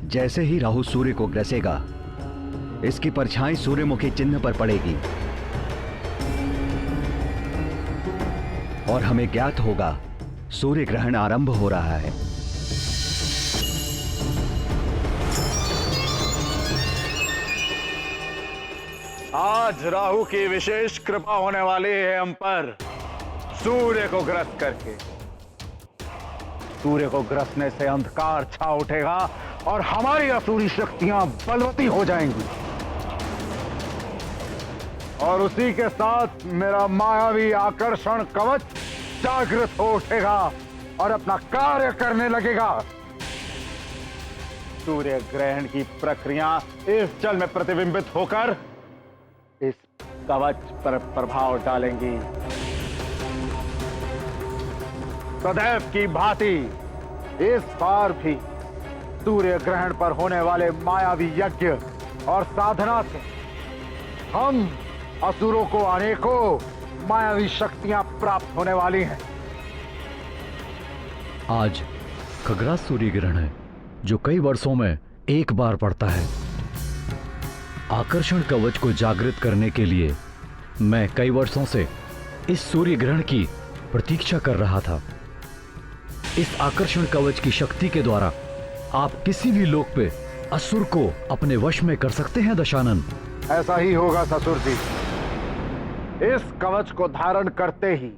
जैसे ही राहु सूर्य को ग्रसेगा इसकी परछाई सूर्यमुखी चिन्ह पर पड़ेगी और हमें ज्ञात होगा सूर्य ग्रहण आरंभ हो रहा है। आज राहु की विशेष कृपा होने वाली है हम पर सूर्य को ग्रस्त करके। सूर्य को ग्रसने से अंधकार छा उठेगा और हमारी असुरी शक्तियां बलवती हो जाएंगी और उसी के साथ मेरा मायावी आकर्षण कवच जागृत हो उठेगा और अपना कार्य करने लगेगा। सूर्य ग्रहण की प्रक्रिया इस जल में प्रतिबिंबित होकर इस कवच पर प्रभाव डालेंगी। सदैव की भांति इस बार भी सूर्य ग्रहण पर होने वाले मायावी यज्ञ और साधना से हम असुरों को अनेकों मायावी शक्तियां प्राप्त होने वाली हैं। आज खगरास सूर्य ग्रहण है जो कई वर्षों में एक बार पड़ता है। आकर्षण कवच को जागृत करने के लिए मैं कई वर्षों से इस सूर्य ग्रहण की प्रतीक्षा कर रहा था। इस आकर्षण कवच की शक्ति के द्वारा आप किसी भी लोक पे असुर को अपने वश में कर सकते हैं दशानन। ऐसा ही होगा ससुर जी। इस कवच को धारण करते ही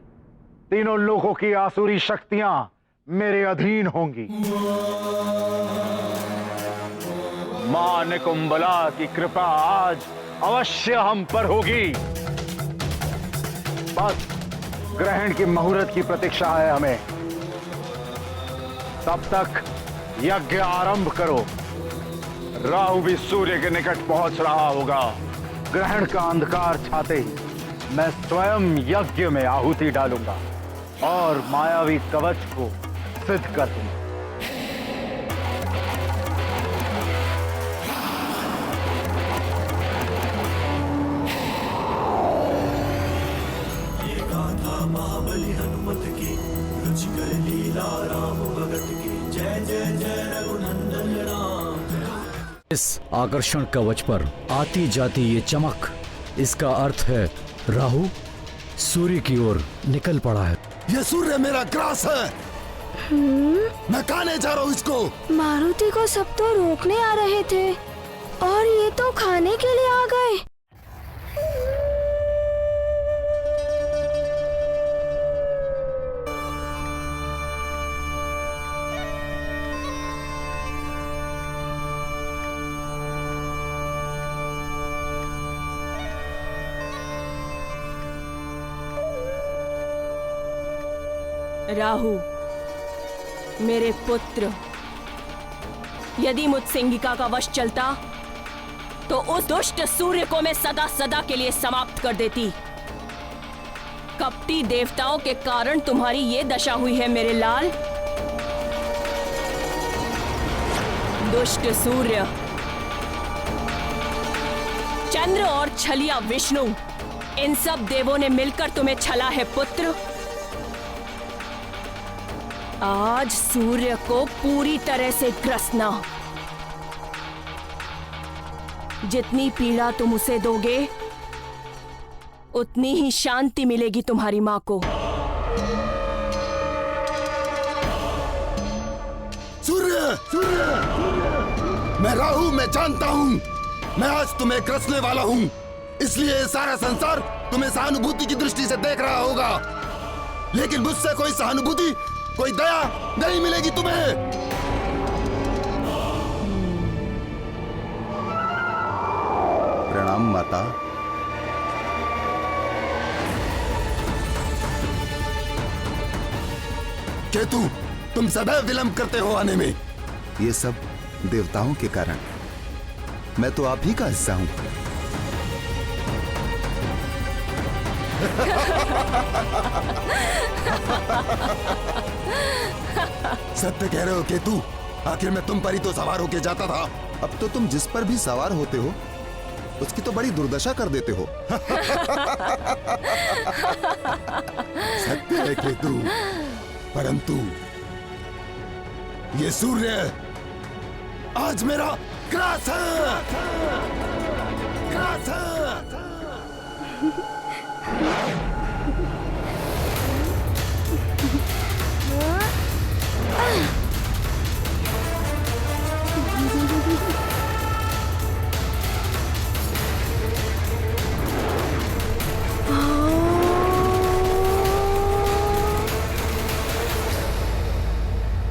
तीनों लोगों की आसुरी शक्तियां मेरे अधीन होंगी। मां निकुंभला की कृपा आज अवश्य हम पर होगी। बस ग्रहण की मुहूर्त की प्रतीक्षा है हमें। तब तक यज्ञ आरंभ करो। राहु भी सूर्य के निकट पहुंच रहा होगा। ग्रहण का अंधकार छाते ही मैं स्वयं यज्ञ में आहुति डालूंगा और मायावी कवच को सिद्ध कर दूंगा। महाबली हनुमत की रुचिकर लीला राम भगत की जय जय जय रघुनंदन राम। इस आकर्षण कवच पर आती जाती ये चमक, इसका अर्थ है राहु सूर्य की ओर निकल पड़ा है। ये सूर्य मेरा ग्रास है। मैं कहाँ ले जा रहा हूँ इसको? मारुति को सब तो रोकने आ रहे थे और ये तो खाने के लिए आ गए। राहु, मेरे पुत्र, यदि मुझ सिंहिका का वश चलता तो उस दुष्ट सूर्य को मैं सदा सदा के लिए समाप्त कर देती। कपटी देवताओं के कारण तुम्हारी ये दशा हुई है मेरे लाल। दुष्ट सूर्य, चंद्र और छलिया विष्णु, इन सब देवों ने मिलकर तुम्हें छला है पुत्र। आज सूर्य को पूरी तरह से ग्रसना। जितनी पीड़ा तुम उसे दोगे उतनी ही शांति मिलेगी तुम्हारी मां को। सूर्य, सूर्य, मैं राहु, मैं जानता हूँ मैं आज तुम्हें ग्रसने वाला हूँ, इसलिए सारा संसार तुम्हें सहानुभूति की दृष्टि से देख रहा होगा, लेकिन मुझसे कोई सहानुभूति, कोई दया नहीं मिलेगी तुम्हें। प्रणाम माता। केतु, तुम सदैव विलंब करते हो आने में। ये सब देवताओं के कारण। मैं तो आप ही का हिस्सा हूं। सत्य कह रहे हो केतु, आखिर मैं तुम पर ही तो सवार होके जाता था। अब तो तुम जिस पर भी सवार होते हो उसकी तो बड़ी दुर्दशा कर देते हो। सत्य है केतु, परंतु ये सूर्य आज मेरा ग्रास है। ग्रास है।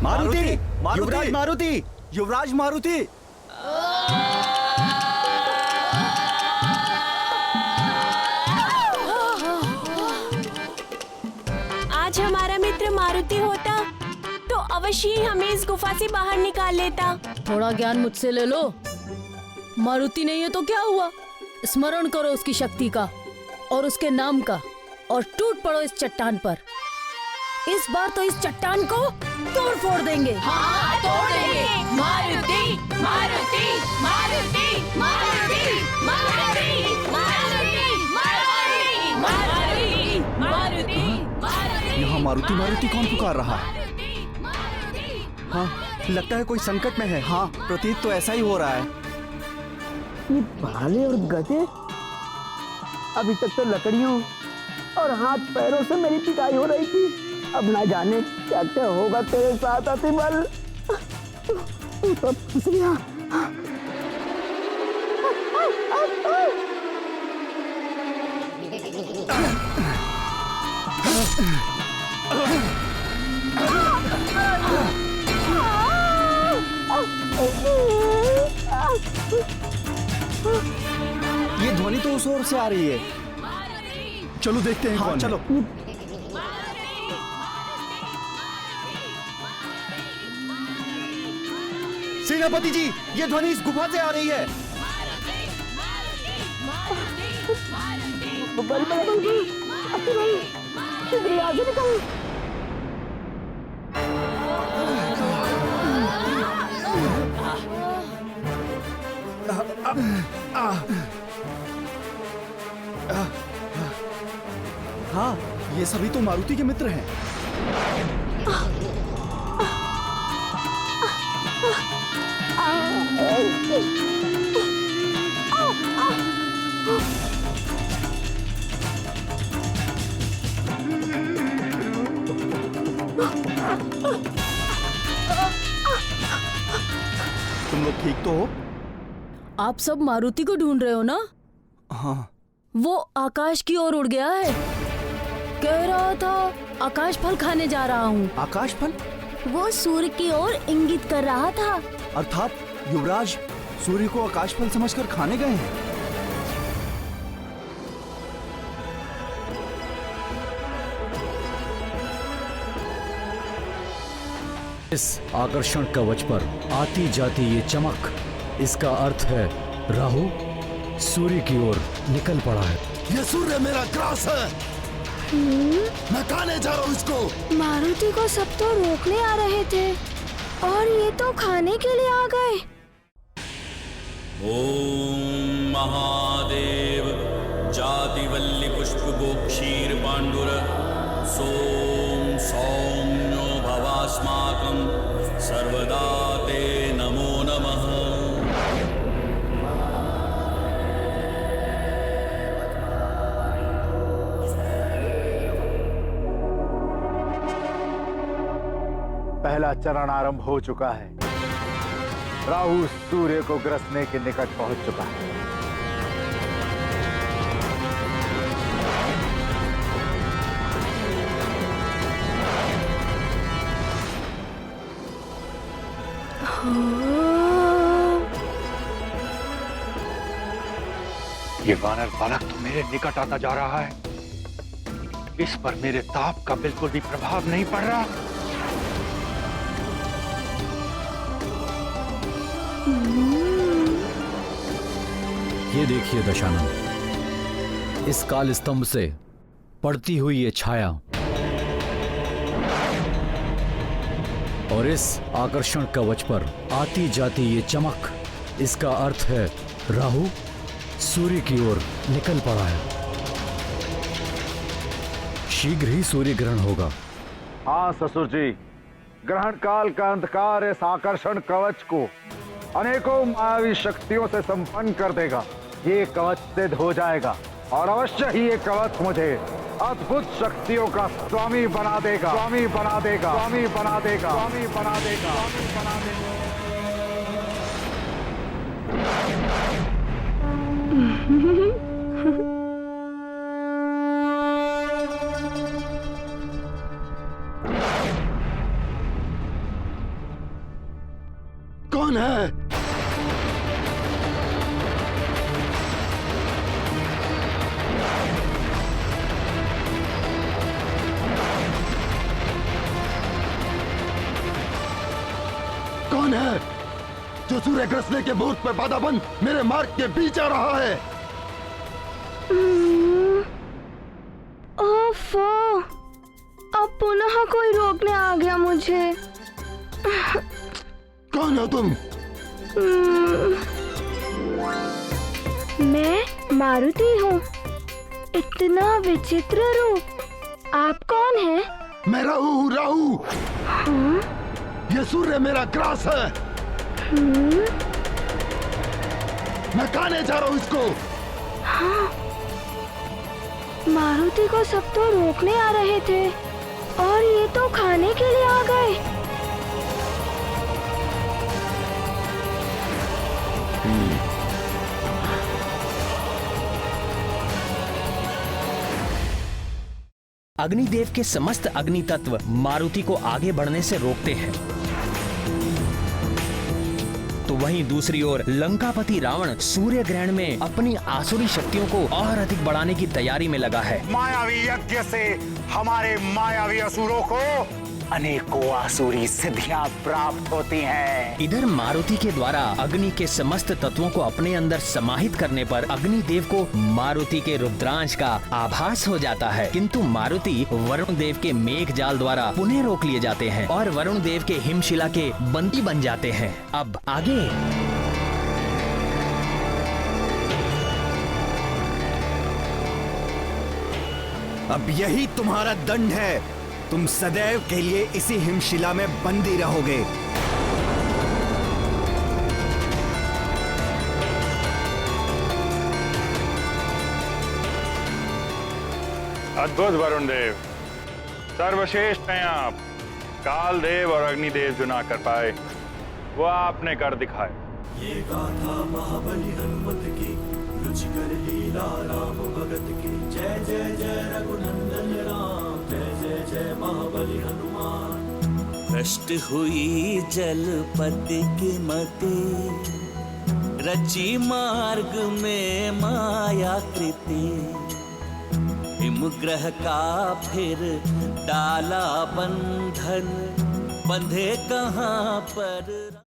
मारुति, युवराज मारुति, युवराज मारुति। आज हमारा मित्र मारुति होता तो अवश्य ही हमें इस गुफा से बाहर निकाल लेता। थोड़ा ज्ञान मुझसे ले लो। मारुति नहीं है तो क्या हुआ, स्मरण करो उसकी शक्ति का और उसके नाम का और टूट पड़ो इस चट्टान पर। इस बार तो इस चट्टान को तोड़ फोड़ देंगे। हाँ, तोड़ देंगे। मारुति, मारुति, मारुति, मारुति, मारुति, मारुति, मारुति, मारुति, मारुति। यहाँ मारुति मारुति कौन पुकार रहा है? हाँ, लगता है कोई संकट में है। हाँ, प्रतीत तो ऐसा ही हो रहा है। ये भाले और गधे अभी तक तो लकड़ियों और हाथ पैरों से मेरी पिटाई हो रही थी, अब ना जाने क्या क्या होगा तेरे साथ अतिबल। तू तो फंस गया। ये ध्वनि तो उस ओर से आ रही है। चलो देखते हैं। हाँ, कौन चलो। सेनापति जी, ये ध्वनि इस गुफा से आ रही है। हाँ, ये सभी तो मारुति के मित्र हैं। तुम लोग ठीक तो हो? आप सब मारुति को ढूंढ रहे हो ना? हाँ। वो आकाश की ओर उड़ गया है। कह रहा था आकाश फल खाने जा रहा हूँ। आकाश फल? वो सूर्य की ओर इंगित कर रहा था। अर्थात युवराज सूर्य को आकाश फल समझकर खाने गए हैं। इस आकर्षण कवच पर आती जाती ये चमक, इसका अर्थ है राहु सूर्य की ओर निकल पड़ा है। ये सूर्य मेरा ग्रास है। मैं खाने जा रहा हूँ इसको। मारुति को सब तो रोकने आ रहे थे और ये तो खाने के लिए आ गए। ओम महादेव जातिवल्ली पुष्पगो क्षीर पांडुर सोम सौम्यो भवास्माकं सर्वदा ते नमो नमः। पहला चरण आरंभ हो चुका है। राहु सूर्य को ग्रसने के निकट पहुंच चुका है। ये वानर बालक तो मेरे निकट आता जा रहा है। इस पर मेरे ताप का बिल्कुल भी प्रभाव नहीं पड़ रहा। ये देखिए दशानन, इस काल स्तंभ से पड़ती हुई ये छाया और इस आकर्षण कवच पर आती जाती ये चमक, इसका अर्थ है राहु सूर्य की ओर निकल पड़ा है। शीघ्र ही सूर्य ग्रहण होगा। हाँ ससुर जी, ग्रहण काल का अंधकार इस आकर्षण कवच को अनेकों मायावी शक्तियों से संपन्न कर देगा। ये कवच सिद्ध हो जाएगा और अवश्य ही ये कवच मुझे अद्भुत शक्तियों का स्वामी बना देगा, स्वामी बना देगा, स्वामी बना देगा, स्वामी बना देगा, स्वामी बना देगा। कौन है? कौन है जो सूर्य ग्रसने के मुहूर्त पर बाधा बन मेरे मार्ग के बीच आ रहा है? ओफो, अब पुनः कोई रोकने आ गया मुझे। कौन हो तुम? मैं मारुति हूँ। इतना विचित्र रूप। आप कौन हैं? मैं राहु हूँ, राहु। हाँ? ये सूर्य मेरा ग्रास है। मैं खाने जा रहा हूँ इसको। हाँ? मारुति को सब तो रोकने आ रहे थे और ये तो खाने के लिए आ गए। अग्निदेव के समस्त अग्नि तत्व मारुति को आगे बढ़ने से रोकते हैं। तो वहीं दूसरी ओर लंकापति रावण सूर्य ग्रहण में अपनी आसुरी शक्तियों को और अधिक बढ़ाने की तैयारी में लगा है। मायावी यज्ञ से हमारे मायावी असुरों को अनेकों आसुरी सिद्धियां प्राप्त होती हैं। इधर मारुति के द्वारा अग्नि के समस्त तत्वों को अपने अंदर समाहित करने पर अग्निदेव को मारुति के रुद्रांश का आभास हो जाता है, किंतु मारुति वरुण देव के मेघ जाल द्वारा पुनः रोक लिए जाते हैं और वरुण देव के हिमशिला के बंदी बन जाते हैं। अब आगे अब यही तुम्हारा दंड है। तुम सदैव के लिए इसी हिमशिला में बंदी रहोगे। अद्भुत वरुण देव, सर्वश्रेष्ठ हैं आप। कालदेव और अग्निदेव जो ना कर पाए वो आपने कर दिखाए। ये गाथा महाबली हनुमत की, रुचिकर लीला राम भगत की। जय जय जय रघुनंदन राम, जय जय जय महाबली हनुमान। भ्रष्ट हुई जलपति की मति, रची मार्ग में माया कृति। हिमग्रह का फिर डाला बंधन, बंधे कहाँ पर।